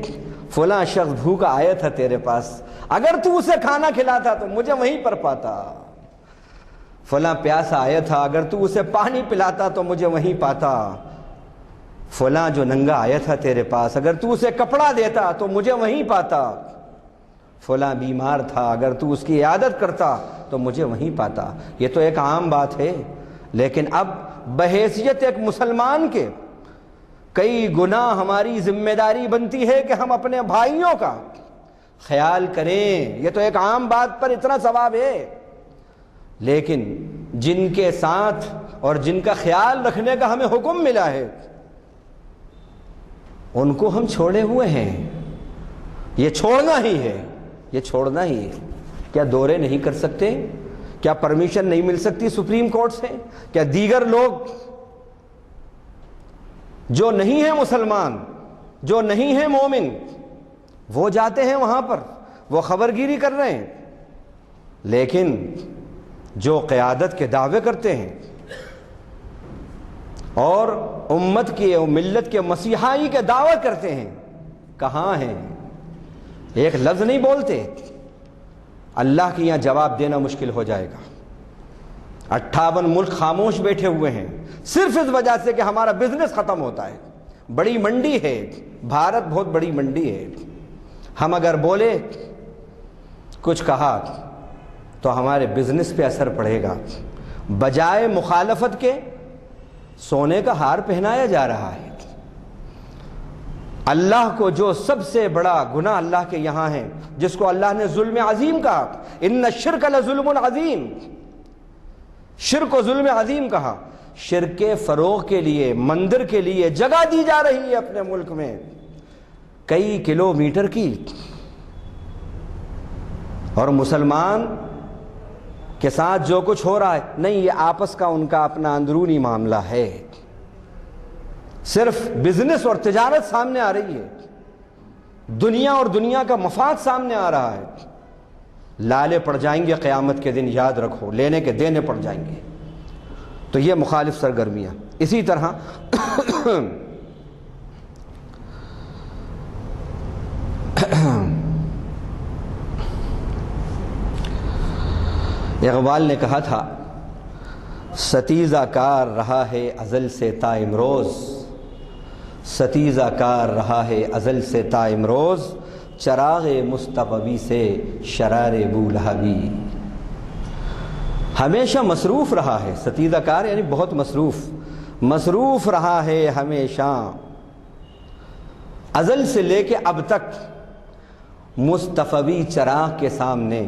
فلاں شخص بھوکا آیا تھا تیرے پاس، اگر تو اسے کھانا کھلاتا تو مجھے وہیں پر پاتا۔ فلاں پیاسا آیا تھا، اگر تو اسے پانی پلاتا تو مجھے وہیں پاتا۔ فلاں جو ننگا آیا تھا تیرے پاس، اگر تو اسے کپڑا دیتا تو مجھے وہیں پاتا۔ فلاں بیمار تھا، اگر تو اس کی عیادت کرتا تو مجھے وہیں پاتا۔ یہ تو ایک عام بات ہے، لیکن اب بحیثیت ایک مسلمان کے کئی گنا ہماری ذمہ داری بنتی ہے کہ ہم اپنے بھائیوں کا خیال کریں۔ یہ تو ایک عام بات پر اتنا ثواب ہے، لیکن جن کے ساتھ اور جن کا خیال رکھنے کا ہمیں حکم ملا ہے، ان کو ہم چھوڑے ہوئے ہیں۔ یہ چھوڑنا ہی ہے، یہ چھوڑنا ہی ہے۔ کیا دورے نہیں کر سکتے؟ کیا پرمیشن نہیں مل سکتی سپریم کورٹ سے؟ کیا دیگر لوگ جو نہیں ہیں مسلمان، جو نہیں ہیں مومن، وہ جاتے ہیں وہاں پر، وہ خبرگیری کر رہے ہیں؟ لیکن جو قیادت کے دعوے کرتے ہیں اور امت کے اور ملت کے مسیحائی کے دعوے کرتے ہیں، کہاں ہیں؟ ایک لفظ نہیں بولتے۔ اللہ کے یہاں جواب دینا مشکل ہو جائے گا۔ 58 ملک خاموش بیٹھے ہوئے ہیں، صرف اس وجہ سے کہ ہمارا بزنس ختم ہوتا ہے۔ بڑی منڈی ہے بھارت، بہت بڑی منڈی ہے۔ ہم اگر بولے، کچھ کہا تو ہمارے بزنس پہ اثر پڑے گا۔ بجائے مخالفت کے سونے کا ہار پہنایا جا رہا ہے۔ اللہ کو جو سب سے بڑا گناہ اللہ کے یہاں ہے، جس کو اللہ نے ظلم عظیم کہا، ان الشرک لظلم عظیم، شرک و ظلم عظیم کہا۔ شرک کے فروغ کے لیے مندر کے لیے جگہ دی جا رہی ہے اپنے ملک میں، کئی کلومیٹر کی، اور مسلمان کے ساتھ جو کچھ ہو رہا ہے، نہیں، یہ آپس کا ان کا اپنا اندرونی معاملہ ہے۔ صرف بزنس اور تجارت سامنے آ رہی ہے، دنیا اور دنیا کا مفاد سامنے آ رہا ہے۔ لالے پڑ جائیں گے قیامت کے دن، یاد رکھو، لینے کے دینے پڑ جائیں گے۔ تو یہ مخالف سرگرمیاں۔ اسی طرح اقبال نے کہا تھا، ستیزہ کار رہا ہے ازل سے تا امروز، ستیزہ کار رہا ہے ازل سے تا امروز، چراغ مصطفی سے شرار بولہبی۔ ہمیشہ مصروف رہا ہے، ستیزہ کار یعنی بہت مصروف رہا ہے ہمیشہ، ازل سے لے کے اب تک، مصطفی چراغ کے سامنے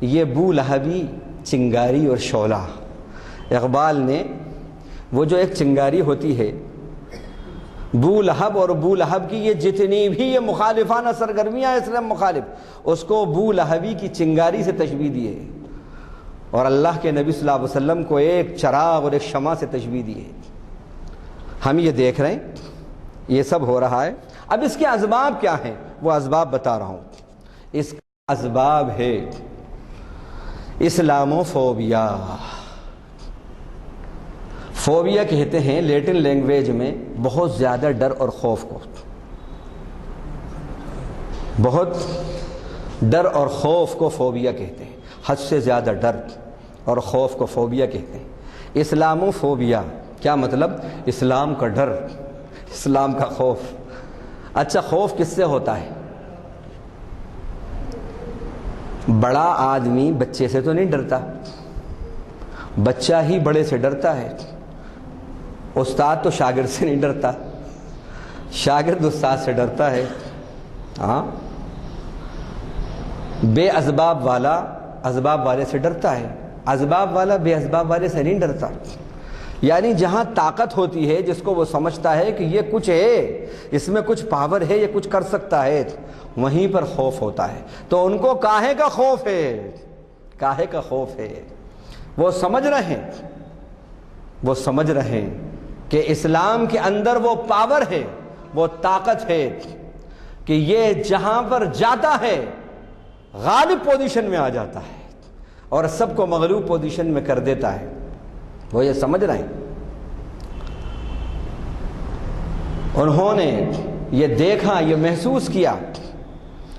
یہ بولہبی چنگاری اور شعلہ۔ اقبال نے وہ جو ایک چنگاری ہوتی ہے، بولہب اور بولہب کی یہ جتنی بھی یہ مخالفانہ سرگرمیاں اسلام مخالف، اس کو بولہبی کی چنگاری سے تشبیہ دی ہے، اور اللہ کے نبی صلی اللہ علیہ وسلم کو ایک چراغ اور ایک شمع سے تشبیہ دی ہے۔ ہم یہ دیکھ رہے ہیں یہ سب ہو رہا ہے. اب اس کے اسباب کیا ہیں وہ اسباب بتا رہا ہوں. اس کا اسباب ہے اسلاموفوبیا. فوبیا کہتے ہیں لیٹن لینگویج میں بہت زیادہ ڈر اور خوف کو. بہت ڈر اور خوف کو فوبیا کہتے ہیں. حد سے زیادہ ڈر اور خوف کو فوبیا کہتے ہیں. اسلاموفوبیا کیا مطلب؟ اسلام کا ڈر، اسلام کا خوف. اچھا خوف کس سے ہوتا ہے؟ بڑا آدمی بچے سے تو نہیں ڈرتا، بچہ ہی بڑے سے ڈرتا ہے. استاد تو شاگرد سے نہیں ڈرتا، شاگرد استاد سے ڈرتا ہے. ہاں، بے اسباب والا اسباب والے سے ڈرتا ہے، اسباب والا بے اسباب والے سے نہیں ڈرتا. یعنی جہاں طاقت ہوتی ہے، جس کو وہ سمجھتا ہے کہ یہ کچھ ہے، اس میں کچھ پاور ہے، یہ کچھ کر سکتا ہے، وہیں پر خوف ہوتا ہے. تو ان کو کاہے کا خوف ہے؟ کاہے کا خوف ہے؟ وہ سمجھ رہے ہیں، وہ سمجھ رہے ہیں کہ اسلام کے اندر وہ پاور ہے، وہ طاقت ہے کہ یہ جہاں پر جاتا ہے غالب پوزیشن میں آ جاتا ہے اور سب کو مغلوب پوزیشن میں کر دیتا ہے. وہ یہ سمجھ رہے ہیں. انہوں نے یہ دیکھا، یہ محسوس کیا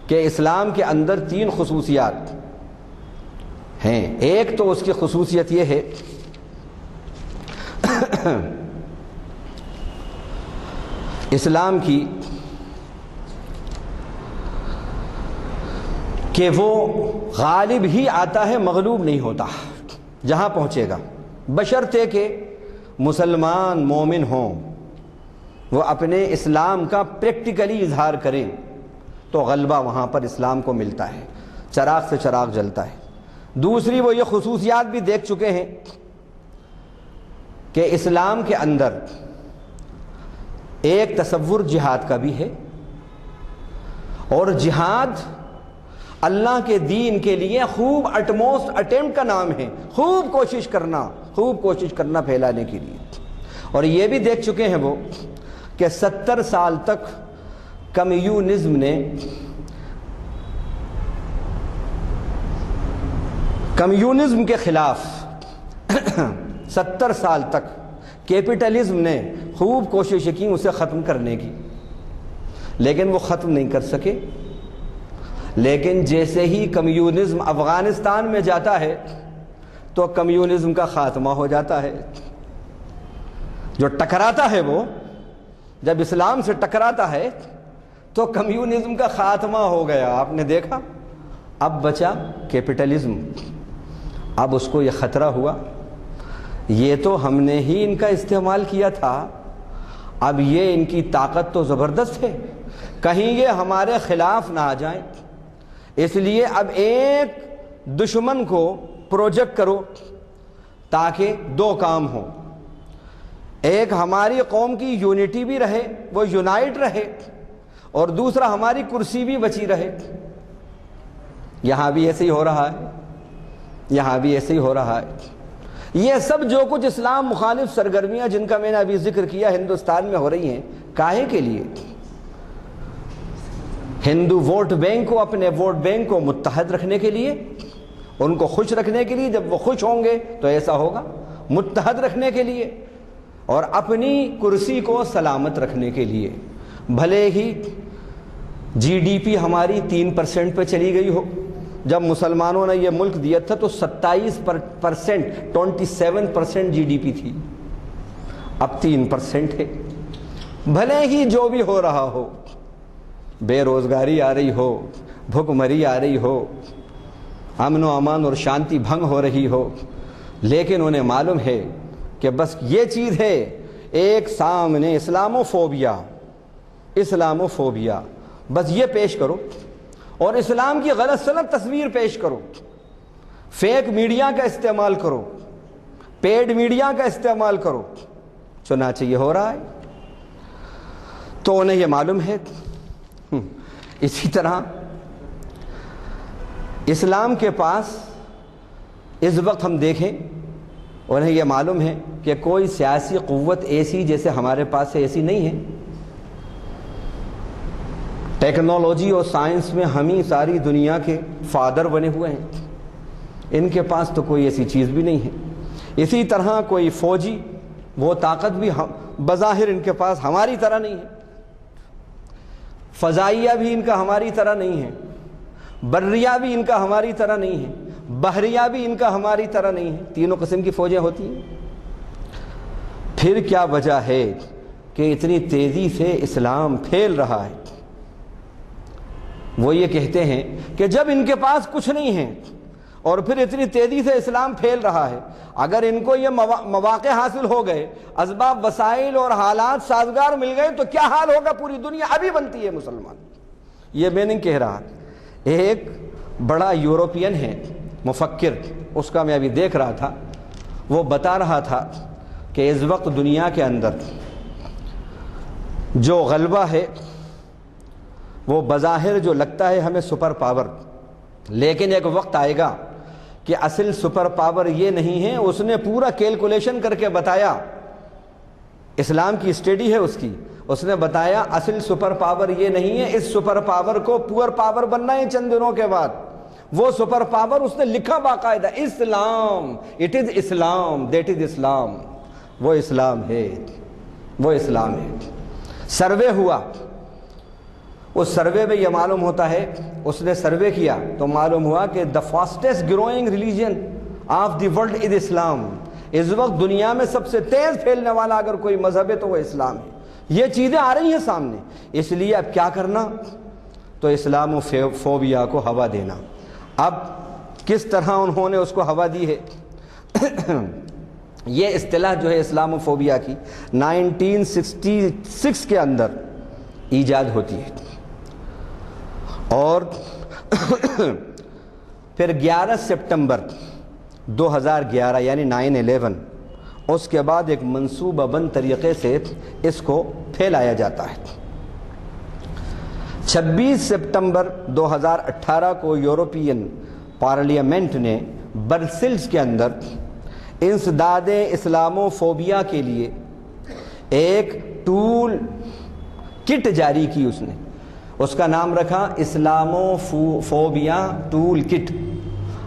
کہ اسلام کے اندر 3 خصوصیات ہیں. ایک تو اس کی خصوصیت یہ ہے اسلام کی کہ وہ غالب ہی آتا ہے، مغلوب نہیں ہوتا جہاں پہنچے گا. بشرطے کہ مسلمان مومن ہوں، وہ اپنے اسلام کا پریکٹیکلی اظہار کریں تو غلبہ وہاں پر اسلام کو ملتا ہے، چراغ سے چراغ جلتا ہے. دوسری وہ یہ خصوصیات بھی دیکھ چکے ہیں کہ اسلام کے اندر ایک تصور جہاد کا بھی ہے، اور جہاد اللہ کے دین کے لیے خوب اٹموسٹ اٹیمپٹ کا نام ہے، خوب کوشش کرنا پھیلانے کے لیے. اور یہ بھی دیکھ چکے ہیں وہ کہ 70 سال تک کمیونزم نے کمیونزم کے خلاف 70 سال تک کیپٹلزم نے خوب کوشش کی اسے ختم کرنے کی، لیکن وہ ختم نہیں کر سکے. لیکن جیسے ہی کمیونزم افغانستان میں جاتا ہے تو کمیونزم کا خاتمہ ہو جاتا ہے. جو ٹکراتا ہے وہ جب اسلام سے ٹکراتا ہے تو کمیونزم کا خاتمہ ہو گیا. آپ نے دیکھا اب بچا کیپٹلزم. اب اس کو یہ خطرہ ہوا یہ تو ہم نے ہی ان کا استعمال کیا تھا، اب یہ ان کی طاقت تو زبردست ہے، کہیں یہ ہمارے خلاف نہ آ جائیں. اس لیے اب ایک دشمن کو پروجیکٹ کرو تاکہ 2 کام ہوں. ایک ہماری قوم کی یونٹی بھی رہے، وہ یونائٹ رہے، اور دوسرا ہماری کرسی بھی بچی رہے. یہاں بھی ایسے ہی ہو رہا ہے، یہاں بھی ایسے ہی ہو رہا ہے. یہ سب جو کچھ اسلام مخالف سرگرمیاں جن کا میں نے ابھی ذکر کیا ہندوستان میں ہو رہی ہیں، کاہے کے لیے؟ ہندو ووٹ بینک کو، اپنے ووٹ بینک کو متحد رکھنے کے لیے، ان کو خوش رکھنے کے لیے. جب وہ خوش ہوں گے تو ایسا ہوگا، متحد رکھنے کے لیے اور اپنی کرسی کو سلامت رکھنے کے لیے. بھلے ہی جی ڈی پی ہماری 3% پہ چلی گئی ہو. جب مسلمانوں نے یہ ملک دیا تھا تو 27% جی ڈی پی تھی، اب 3% ہے. بھلے ہی جو بھی ہو رہا ہو، بے روزگاری آ رہی ہو، بھوک مری آ رہی ہو، امن و امان اور شانتی بھنگ ہو رہی ہو، لیکن انہیں معلوم ہے کہ بس یہ چیز ہے ایک سامنے اسلاموفوبیا، بس یہ پیش کرو اور اسلام کی غلط سلط تصویر پیش کرو، فیک میڈیا کا استعمال کرو، پیڈ میڈیا کا استعمال کرو. چنانچہ یہ ہو رہا ہے تو انہیں یہ معلوم ہے. اسی طرح اسلام کے پاس اس وقت ہم دیکھیں انہیں یہ معلوم ہے کہ کوئی سیاسی قوت ایسی جیسے ہمارے پاس ہے ایسی نہیں ہے. ٹیکنالوجی اور سائنس میں ہم ہی ساری دنیا کے فادر بنے ہوئے ہیں، ان کے پاس تو کوئی ایسی چیز بھی نہیں ہے. اسی طرح کوئی فوجی وہ طاقت بھی بظاہر ان کے پاس ہماری طرح نہیں ہے. فضائیہ بھی ان کا ہماری طرح نہیں ہے، بریہ بھی ان کا ہماری طرح نہیں ہے، بحریہ بھی ان کا ہماری طرح نہیں ہے. تینوں قسم کی فوجیں ہوتی ہیں. پھر کیا وجہ ہے کہ اتنی تیزی سے اسلام پھیل رہا ہے؟ وہ یہ کہتے ہیں کہ جب ان کے پاس کچھ نہیں ہے اور پھر اتنی تیزی سے اسلام پھیل رہا ہے، اگر ان کو یہ مواقع حاصل ہو گئے، اسباب وسائل اور حالات سازگار مل گئے، تو کیا حال ہوگا؟ پوری دنیا ابھی بنتی ہے مسلمان. یہ میں نہیں کہہ رہا. ایک بڑا یورپین ہے مفکر، اس کا میں ابھی دیکھ رہا تھا، وہ بتا رہا تھا کہ اس وقت دنیا کے اندر جو غلبہ ہے وہ بظاہر جو لگتا ہے ہمیں سپر پاور، لیکن ایک وقت آئے گا کہ اصل سپر پاور یہ نہیں ہے. اس نے پورا کیلکولیشن کر کے بتایا، اسلام کی اسٹڈی ہے اس کی، اس نے بتایا اصل سپر پاور یہ نہیں ہے، اس سپر پاور کو پور پاور بننا ہے چند دنوں کے بعد. وہ سپر پاور اس نے لکھا باقاعدہ، اسلام، it is Islam, that is اسلام. وہ اسلام ہے، وہ اسلام ہے. سروے ہوا، اس سروے میں یہ معلوم ہوتا ہے، اس نے سروے کیا تو معلوم ہوا کہ the fastest growing religion of the world is اسلام. اس وقت دنیا میں سب سے تیز پھیلنے والا اگر کوئی مذہب ہے تو وہ اسلام ہے. یہ چیزیں آ رہی ہیں سامنے. اس لیے اب کیا کرنا؟ تو اسلام فوبیا کو ہوا دینا. اب کس طرح انہوں نے اس کو ہوا دی ہے؟ یہ اصطلاح جو ہے اسلام فوبیا کی 1966 کے اندر ایجاد ہوتی ہے، اور پھر 11 سپٹمبر 2011 یعنی 9/11 اس کے بعد ایک منصوبہ بند طریقے سے اس کو پھیلایا جاتا ہے. 26 سپٹمبر 2018 کو یورپین پارلیمنٹ نے برسلز کے اندر انسداد اسلامو فوبیا کے لیے ایک ٹول کٹ جاری کی. اس نے اس کا نام رکھا اسلامو فوبیا ٹول کٹ.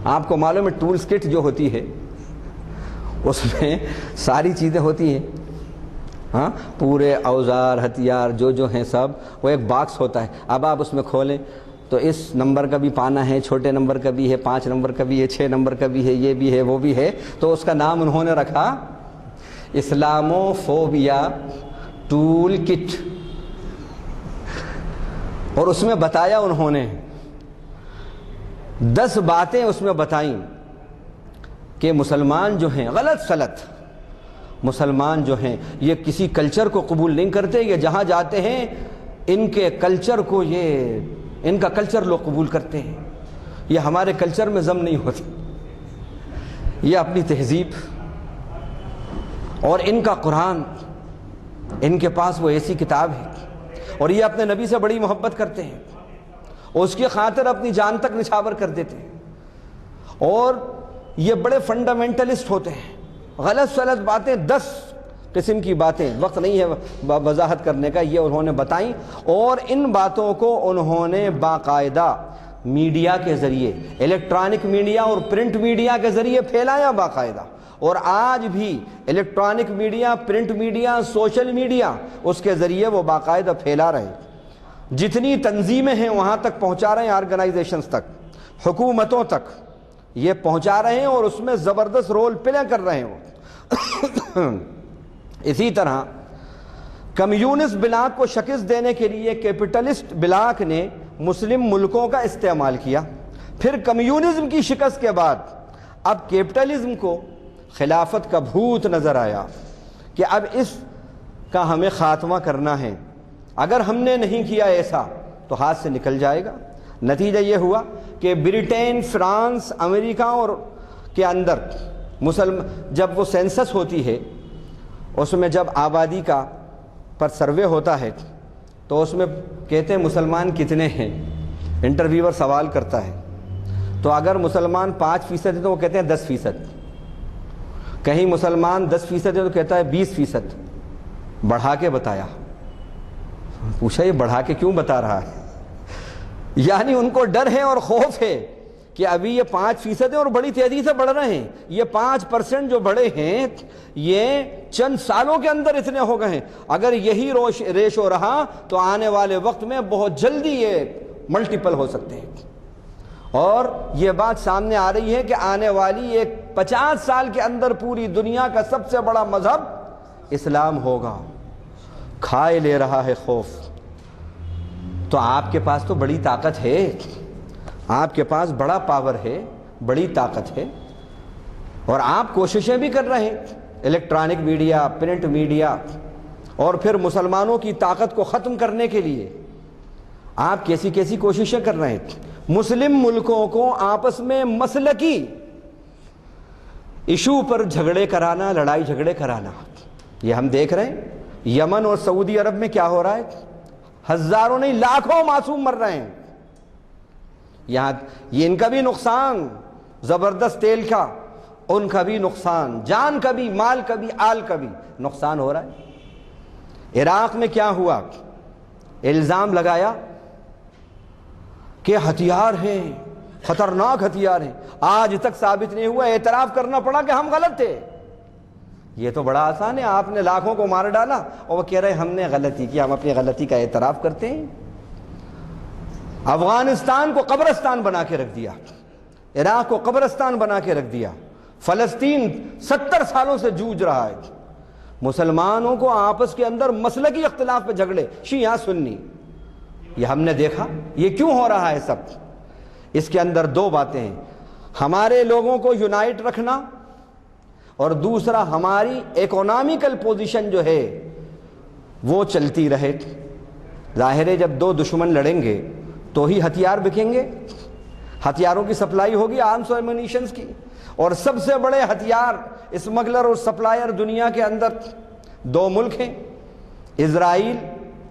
آپ کو معلوم ہے ٹولز کٹ جو ہوتی ہے اس میں ساری چیزیں ہوتی ہیں، ہاں، پورے اوزار ہتھیار جو ہیں سب، وہ ایک باکس ہوتا ہے. اب آپ اس میں کھولیں تو اس نمبر کا بھی پانا ہے، چھوٹے نمبر کا بھی ہے، 5 نمبر کا بھی ہے، 6 نمبر کا بھی ہے، یہ بھی ہے، وہ بھی ہے. تو اس کا نام انہوں نے رکھا اسلامو فوبیا ٹول کٹ. اور اس میں بتایا انہوں نے 10 باتیں اس میں بتائیں کہ مسلمان جو ہیں غلط سلط مسلمان جو ہیں یہ کسی کلچر کو قبول نہیں کرتے. یہ جہاں جاتے ہیں ان کے کلچر کو، یہ ان کا کلچر لوگ قبول کرتے ہیں. یہ ہمارے کلچر میں ضم نہیں ہوتی. یہ اپنی تہذیب اور ان کا قرآن، ان کے پاس وہ ایسی کتاب ہے، اور یہ اپنے نبی سے بڑی محبت کرتے ہیں، اس کی خاطر اپنی جان تک نچھاور کر دیتے ہیں، اور یہ بڑے فنڈامنٹلسٹ ہوتے ہیں. غلط سلط باتیں 10 قسم کی باتیں، وقت نہیں ہے وضاحت کرنے کا، یہ انہوں نے بتائیں. اور ان باتوں کو انہوں نے باقاعدہ میڈیا کے ذریعے، الیکٹرانک میڈیا اور پرنٹ میڈیا کے ذریعے پھیلایا باقاعدہ. اور آج بھی electronic media, print media, social media, اس کے ذریعے وہ باقاعدہ پھیلا رہے ہیں. جتنی تنظیمیں ہیں وہاں تک پہنچا رہے ہیں، آرگنائزیشنز تک، حکومتوں تک یہ پہنچا رہے ہیں، اور اس میں زبردست رول پلے کر رہے ہیں. اسی طرح کمیونسٹ بلاک کو شکست دینے کے لیے کیپٹلسٹ بلاک نے مسلم ملکوں کا استعمال کیا. پھر کمیونزم کی شکست کے بعد اب کیپٹلزم کو خلافت کا بھوت نظر آیا کہ اب اس کا ہمیں خاتمہ کرنا ہے. اگر ہم نے نہیں کیا ایسا تو ہاتھ سے نکل جائے گا. نتیجہ یہ ہوا کہ برٹین، فرانس، امریکہ اور کے اندر جب وہ سینسس ہوتی ہے، اس میں جب آبادی کا پر سروے ہوتا ہے تو اس میں کہتے ہیں مسلمان کتنے ہیں، انٹرویور سوال کرتا ہے. تو اگر مسلمان 5% ہیں تو وہ کہتے ہیں 10%. کہیں مسلمان 10% ہے تو کہتا ہے 20% بڑھا کے بتایا. پوچھا یہ بڑھا کے کیوں بتا رہا ہے؟ یعنی ان کو ڈر ہے اور خوف ہے کہ ابھی یہ 5% ہے اور بڑی تیزی سے بڑھ رہے ہیں. یہ 5% جو بڑھے ہیں یہ چند سالوں کے اندر اتنے ہو گئے ہیں. اگر یہی ریشو رہا تو آنے والے وقت میں بہت جلدی یہ ملٹیپل ہو سکتے ہیں. اور یہ بات سامنے آ رہی ہے کہ آنے والی ایک 50 سال کے اندر پوری دنیا کا سب سے بڑا مذہب اسلام ہوگا. کھائے لے رہا ہے خوف. تو آپ کے پاس تو بڑی طاقت ہے, آپ کے پاس بڑا پاور ہے, بڑی طاقت ہے, اور آپ کوششیں بھی کر رہے ہیں, الیکٹرانک میڈیا, پرنٹ میڈیا, اور پھر مسلمانوں کی طاقت کو ختم کرنے کے لیے آپ کیسی کیسی کوششیں کر رہے ہیں. مسلم ملکوں کو آپس میں مسلکی ایشو پر جھگڑے کرانا, لڑائی جھگڑے کرانا, یہ ہم دیکھ رہے ہیں. یمن اور سعودی عرب میں کیا ہو رہا ہے؟ ہزاروں نہیں لاکھوں معصوم مر رہے ہیں. یہاں یہ ان کا بھی نقصان, زبردست تیل کا, ان کا بھی نقصان, جان کا بھی, مال کا بھی, آل کا بھی نقصان ہو رہا ہے. عراق میں کیا ہوا؟ الزام لگایا کہ ہتھیار ہیں, خطرناک ہتھیار ہیں. آج تک ثابت نہیں ہوا, اعتراف کرنا پڑا کہ ہم غلط تھے. یہ تو بڑا آسان ہے, آپ نے لاکھوں کو مار ڈالا اور وہ کہہ رہے ہم نے غلطی کی, ہم اپنی غلطی کا اعتراف کرتے ہیں. افغانستان کو قبرستان بنا کے رکھ دیا, عراق کو قبرستان بنا کے رکھ دیا. فلسطین 70 سالوں سے جوجھ رہا ہے. مسلمانوں کو آپس کے اندر مسلکی اختلاف پہ جھگڑے, شیعہ سنی, یہ ہم نے دیکھا. یہ کیوں ہو رہا ہے سب؟ اس کے اندر دو باتیں ہیں, ہمارے لوگوں کو یونائٹ رکھنا, اور دوسرا ہماری اکنامیکل پوزیشن جو ہے وہ چلتی رہے. ظاہر ہے جب دو دشمن لڑیں گے تو ہی ہتھیار بکیں گے, ہتھیاروں کی سپلائی ہوگی, آرمز اور ایمونیشنز کی. اور سب سے بڑے ہتھیار اسمگلر اور سپلائر دنیا کے اندر دو ملک ہیں, اسرائیل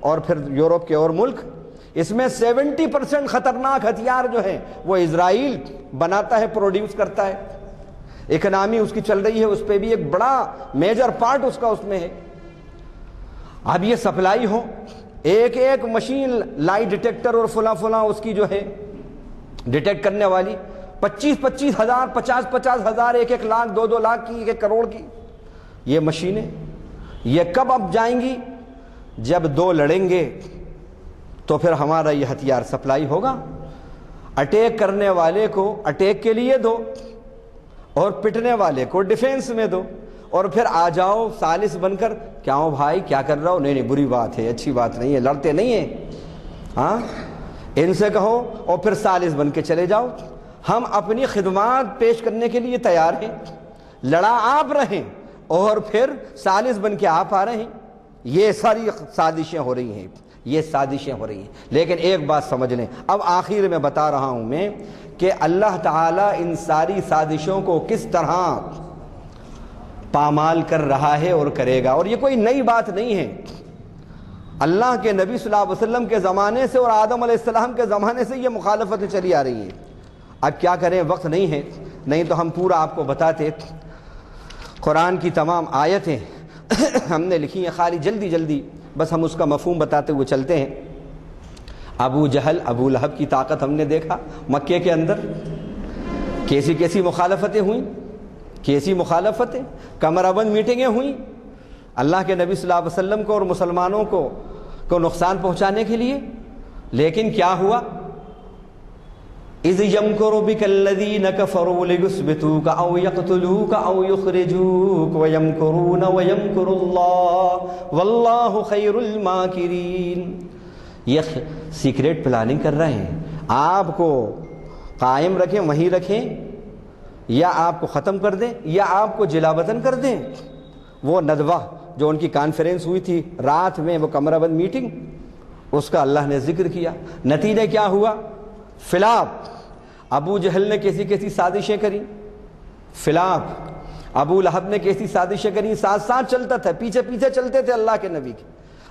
اور پھر یورپ کے اور ملک. اس میں 70% خطرناک ہتھیار جو ہیں وہ اسرائیل بناتا ہے, پروڈیوس کرتا ہے. اکنامی اس کی چل رہی ہے, اس پہ بھی ایک بڑا میجر پارٹ اس کا اس میں ہے. اب یہ سپلائی ہو, ایک ایک مشین لائی ڈیٹیکٹر اور فلاں اس کی جو ہے ڈیٹیکٹ کرنے والی 25,000 50,000 1 لاکھ 2 لاکھ کی, 1 کروڑ کی یہ مشینیں. یہ کب اب جائیں گی؟ جب دو لڑیں گے تو پھر ہمارا یہ ہتھیار سپلائی ہوگا. اٹیک کرنے والے کو اٹیک کے لیے دو اور پٹنے والے کو ڈیفینس میں دو, اور پھر آ جاؤ ثالث بن کر, کیا ہو بھائی کیا کر رہا ہو؟ نہیں بری بات ہے, اچھی بات نہیں ہے, لڑتے نہیں ہیں, ہاں ان سے کہو, اور پھر ثالث بن کے چلے جاؤ. ہم اپنی خدمات پیش کرنے کے لیے تیار ہیں, لڑا آپ رہیں اور پھر ثالث بن کے آپ آ رہے ہیں. یہ ساری سازشیں ہو رہی ہیں, یہ سازشیں ہو رہی ہیں. لیکن ایک بات سمجھ لیں, اب آخر میں بتا رہا ہوں میں کہ اللہ تعالیٰ ان ساری سازشوں کو کس طرح پامال کر رہا ہے اور کرے گا. اور یہ کوئی نئی بات نہیں ہے, اللہ کے نبی صلی اللہ علیہ وسلم کے زمانے سے اور آدم علیہ السلام کے زمانے سے یہ مخالفتیں چلی آ رہی ہیں. اب کیا کریں, وقت نہیں ہے, نہیں تو ہم پورا آپ کو بتاتے. قرآن کی تمام آیتیں ہم نے لکھی ہیں, خالی جلدی بس ہم اس کا مفہوم بتاتے ہوئے چلتے ہیں. ابو جہل ابو لہب کی طاقت ہم نے دیکھا مکے کے اندر, کیسی کیسی مخالفتیں ہوئیں, کیسی مخالفتیں, کمرہ بند میٹنگیں ہوئیں اللہ کے نبی صلی اللہ علیہ وسلم کو اور مسلمانوں کو نقصان پہنچانے کے لیے. لیکن کیا ہوا؟ اذ یمکر بک الذین کفروا لیثبتوک او یقتلوک او یخرجوک ویمکرون ویمکر اللہ واللہ خیر الماکرین. یہ سیکریٹ پلاننگ کر رہے ہیں, آپ کو قائم رکھیں, وہیں رکھیں, یا آپ کو ختم کر دیں, یا آپ کو جلا وطن کر دیں. وہ ندوہ جو ان کی کانفرنس ہوئی تھی رات میں, وہ کمرہ بند میٹنگ, اس کا اللہ نے ذکر کیا. نتیجہ کیا ہوا؟ فلاپ. ابو جہل نے کیسی کیسی سازشیں کری, فلاپ. ابو لہب نے کیسی سازشیں کری, ساتھ ساتھ چلتا تھا, پیچھے پیچھے چلتے تھے اللہ کے نبی کے,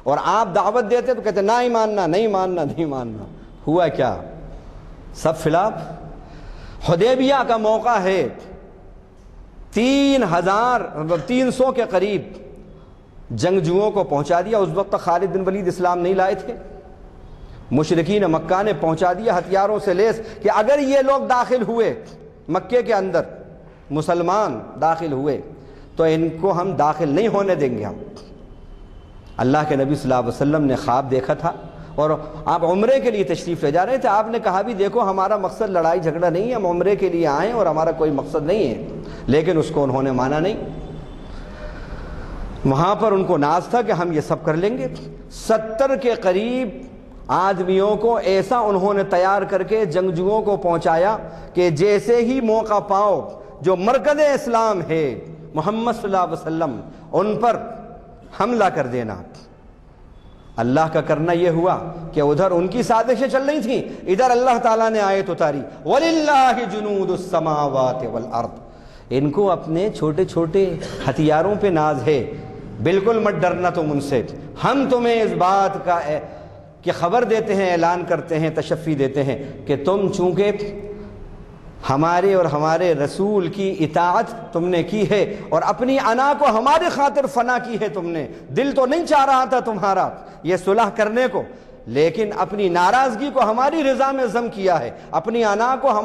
اور آپ دعوت دیتے تو کہتے نہیں ماننا نہیں ماننا نہیں ماننا. ہوا کیا؟ سب فلاپ. حدیبیہ کا موقع ہے, 300 کے قریب جنگجوؤں کو پہنچا دیا. اس وقت خالد بن ولید اسلام نہیں لائے تھے. مشرکین مکہ نے پہنچا دیا ہتھیاروں سے لیس کہ اگر یہ لوگ داخل ہوئے مکے کے اندر، مسلمان داخل ہوئے تو ان کو ہم داخل نہیں ہونے دیں گے. ہم اللہ کے نبی صلی اللہ علیہ وسلم نے خواب دیکھا تھا اور آپ عمرے کے لیے تشریف لے جا رہے تھے. آپ نے کہا بھی دیکھو ہمارا مقصد لڑائی جھگڑا نہیں ہے، ہم عمرے کے لیے آئیں اور ہمارا کوئی مقصد نہیں ہے. لیکن اس کو انہوں نے مانا نہیں. وہاں پر ان کو ناز تھا کہ ہم یہ سب کر لیں گے. 70 کے قریب آدمیوں کو ایسا انہوں نے تیار کر کے جنگجوؤں کو پہنچایا کہ جیسے ہی موقع پاؤ جو مرکز اسلام ہے محمد صلی اللہ علیہ وسلم، ان پر حملہ کر دینا. اللہ کا کرنا یہ ہوا کہ ادھر ان کی سازشیں چل رہی تھیں، ادھر اللہ تعالیٰ نے آیت اتاری وَلِلَّهِ جُنُودُ السَّمَاوَاتِ وَالْأَرْضِ. ان کو اپنے چھوٹے چھوٹے ہتھیاروں پہ ناز ہے. بالکل مت ڈرنا تم ان سے. ہم تمہیں اس بات کا کہ خبر دیتے ہیں، اعلان کرتے ہیں، تشفی دیتے ہیں کہ تم چونکہ ہمارے اور ہمارے رسول کی اطاعت تم نے کی ہے اور اپنی انا کو ہماری خاطر فنا کی ہے. تم نے دل تو نہیں چاہ رہا تھا تمہارا یہ صلح کرنے کو، لیکن اپنی ناراضگی کو ہماری رضا میں ضم کیا ہے. اپنی انا کو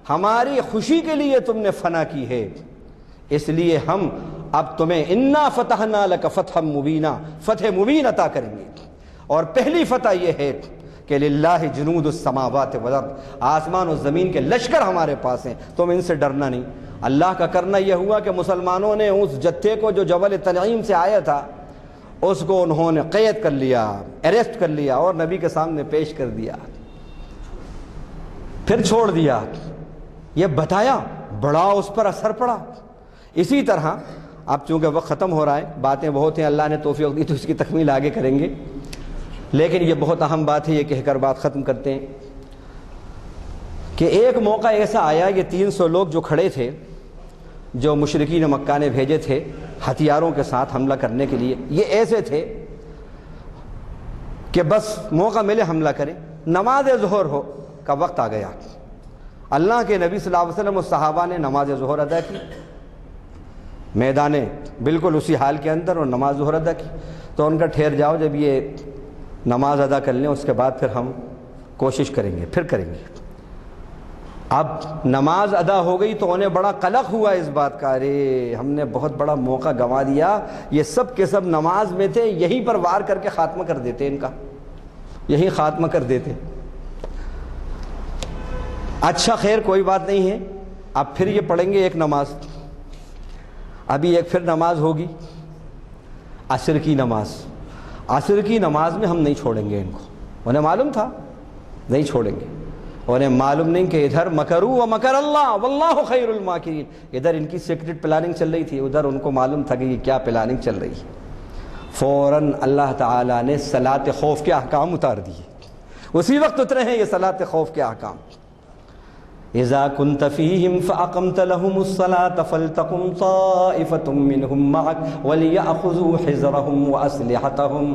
ہماری خوشی کے لیے تم نے فنا کی ہے. اس لیے ہم اب تمہیں انا فتحنا لک فتحا مبینا، فتح مبین عطا کریں گے. اور پہلی فتح یہ ہے کہ للہ جنود السماوات والارض، آسمان و زمین کے لشکر ہمارے پاس ہیں، تم ان سے ڈرنا نہیں. اللہ کا کرنا یہ ہوا کہ مسلمانوں نے اس جتھے کو جو جبل تنعیم سے آیا تھا اس کو انہوں نے قید کر لیا، اریسٹ کر لیا اور نبی کے سامنے پیش کر دیا، پھر چھوڑ دیا. یہ بتایا، بڑا اس پر اثر پڑا. اسی طرح اب چونکہ وقت ختم ہو رہا ہے، باتیں بہت ہیں، اللہ نے توفیق دی تو اس کی تکمیل آگے کریں گے، لیکن یہ بہت اہم بات ہے، یہ کہہ کر بات ختم کرتے ہیں کہ ایک موقع ایسا آیا، یہ 300 لوگ جو کھڑے تھے، جو مشرکین مکہ نے بھیجے تھے ہتھیاروں کے ساتھ حملہ کرنے کے لیے، یہ ایسے تھے کہ بس موقع ملے حملہ کریں. نماز ظہر کا وقت آ گیا. اللہ کے نبی صلی اللہ علیہ وسلم اور صحابہ نے نماز ظہر ادا کی، میدان بالکل اسی حال کے اندر، اور نماز ظہر ادا کی. تو ان کا ٹھہر جاؤ، جب یہ نماز ادا کر لیں اس کے بعد پھر ہم کوشش کریں گے، پھر کریں گے. اب نماز ادا ہو گئی تو انہیں بڑا قلق ہوا اس بات کا، ارے ہم نے بہت بڑا موقع گنوا دیا. یہ سب کے سب نماز میں تھے، یہیں پر وار کر کے خاتمہ کر دیتے، ان کا یہیں خاتمہ کر دیتے. اچھا خیر کوئی بات نہیں ہے، اب پھر یہ پڑھیں گے ایک نماز. ابھی ایک پھر نماز ہوگی، عصر کی نماز. عصر کی نماز میں ہم نہیں چھوڑیں گے ان کو. انہیں معلوم تھا نہیں چھوڑیں گے. انہیں معلوم نہیں کہ ادھر مکروا ومکر اللہ واللہ خیر الماکرین، ادھر ان کی سیکرٹ پلاننگ چل رہی تھی، ادھر ان کو معلوم تھا کہ یہ کیا پلاننگ چل رہی ہے. فوراً اللہ تعالیٰ نے صلاۃ خوف کے احکام اتار دیے. اسی وقت اترے ہیں یہ صلاۃ خوف کے احکام. اذا كنت فيهم فاقمت لهم الصلاة فلتقم طائفة منهم معك وليأخذوا حذرهم واسلحتهم.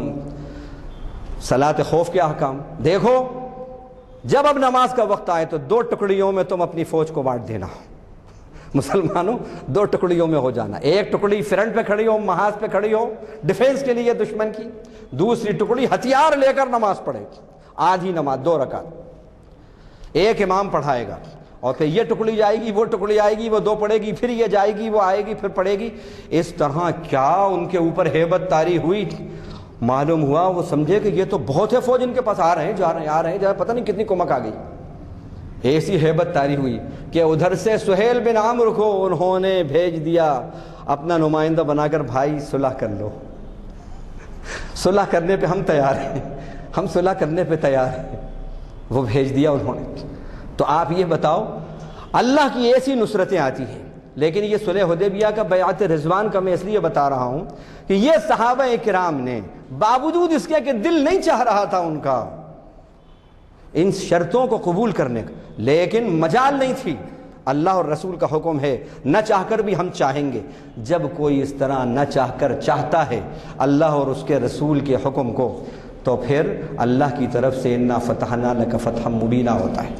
صلاۃ خوف کے احکام دیکھو، جب اب نماز کا وقت آئے تو 2 ٹکڑیوں میں تم اپنی فوج کو بانٹ دینا. مسلمانوں 2 ٹکڑیوں میں ہو جانا. ایک ٹکڑی فرنٹ پہ کھڑی ہو، محاذ پہ کھڑی ہو ڈیفنس کے لیے دشمن کی، دوسری ٹکڑی ہتھیار لے کر نماز پڑھے. آدھی نماز 2 رکعت، ایک امام پڑھائے گا، اور پھر یہ ٹکڑی جائے گی، وہ ٹکڑی آئے گی، وہ 2 پڑھے گی، پھر یہ جائے گی، وہ آئے گی، پھر پڑھے گی. اس طرح کیا ان کے اوپر ہیبت طاری ہوئی. معلوم ہوا، وہ سمجھے کہ یہ تو بہت ہے فوج ان کے پاس، آ رہے ہیں جا رہے ہیں، آ رہے ہیں جا رہے ہیں، پتہ نہیں کتنی کمک آ گئی. ایسی ہیبت طاری ہوئی کہ ادھر سے سہیل بن عمرو کو انہوں نے بھیج دیا اپنا نمائندہ بنا کر، بھائی صلح کر لو. صلح کرنے پہ ہم تیار ہیں، ہم صلح کرنے پہ تیار ہیں. وہ بھیج دیا انہوں نے. تو آپ یہ بتاؤ، اللہ کی ایسی نصرتیں آتی ہیں. لیکن یہ صلح حدیبیہ کا بیعت رضوان کا میں اس لیے بتا رہا ہوں کہ یہ صحابہ کرام نے باوجود اس کے کہ دل نہیں چاہ رہا تھا ان کا ان شرطوں کو قبول کرنے کا، لیکن مجال نہیں تھی. اللہ اور رسول کا حکم ہے، نہ چاہ کر بھی ہم چاہیں گے. جب کوئی اس طرح نہ چاہ کر چاہتا ہے اللہ اور اس کے رسول کے حکم کو، تو پھر اللہ کی طرف سے انا فتحنا لک فتحا مبینا ہوتا ہے.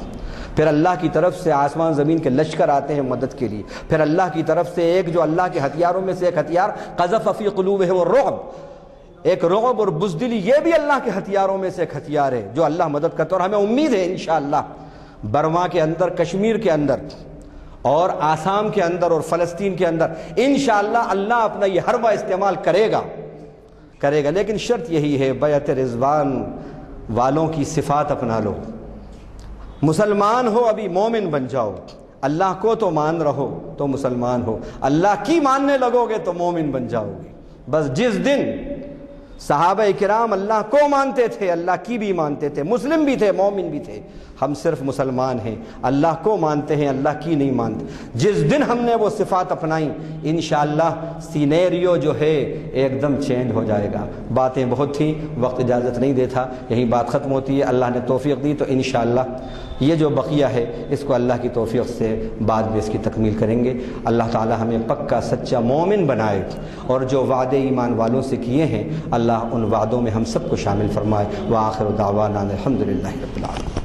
پھر اللہ کی طرف سے آسمان زمین کے لشکر آتے ہیں مدد کے لیے، پھر اللہ کی طرف سے ایک جو اللہ کے ہتھیاروں میں سے ایک ہتھیار قذف فی قلوبہم الرعب، ایک رعب اور بزدلی، یہ بھی اللہ کے ہتھیاروں میں سے ایک ہتھیار ہے جو اللہ مدد کرتا ہے۔ اور ہمیں امید ہے انشاءاللہ برما کے اندر، کشمیر کے اندر اور آسام کے اندر اور فلسطین کے اندر انشاءاللہ اللہ اپنا یہ حربہ استعمال کرے گا۔ لیکن شرط یہی ہے، بیعت رضوان والوں کی صفات اپنا لو، مسلمان ہو ابھی مومن بن جاؤ، اللہ کو تو مان رہو تو مسلمان ہو، اللہ کی ماننے لگو گے تو مومن بن جاؤ گے۔ بس جس دن صحابہ کرام اللہ کو مانتے تھے، اللہ کی بھی مانتے تھے، مسلم بھی تھے، مومن بھی تھے، ہم صرف مسلمان ہیں، اللہ کو مانتے ہیں، اللہ کی نہیں مانتے، جس دن ہم نے وہ صفات اپنائیں انشاءاللہ سینیریو جو ہے ایک دم چینج ہو جائے گا۔ باتیں بہت تھیں، وقت اجازت نہیں دیتا، یہیں بات ختم ہوتی ہے۔ اللہ نے توفیق دی تو انشاءاللہ یہ جو بقیہ ہے اس کو اللہ کی توفیق سے بعد میں اس کی تکمیل کریں گے۔ اللہ تعالی ہمیں پکا سچا مومن بنائے اور جو وعدے ایمان والوں سے کیے ہیں اللہ ان وعدوں میں ہم سب کو شامل فرمائے۔ وآخر دعوانا الحمدللہ رب العالمین۔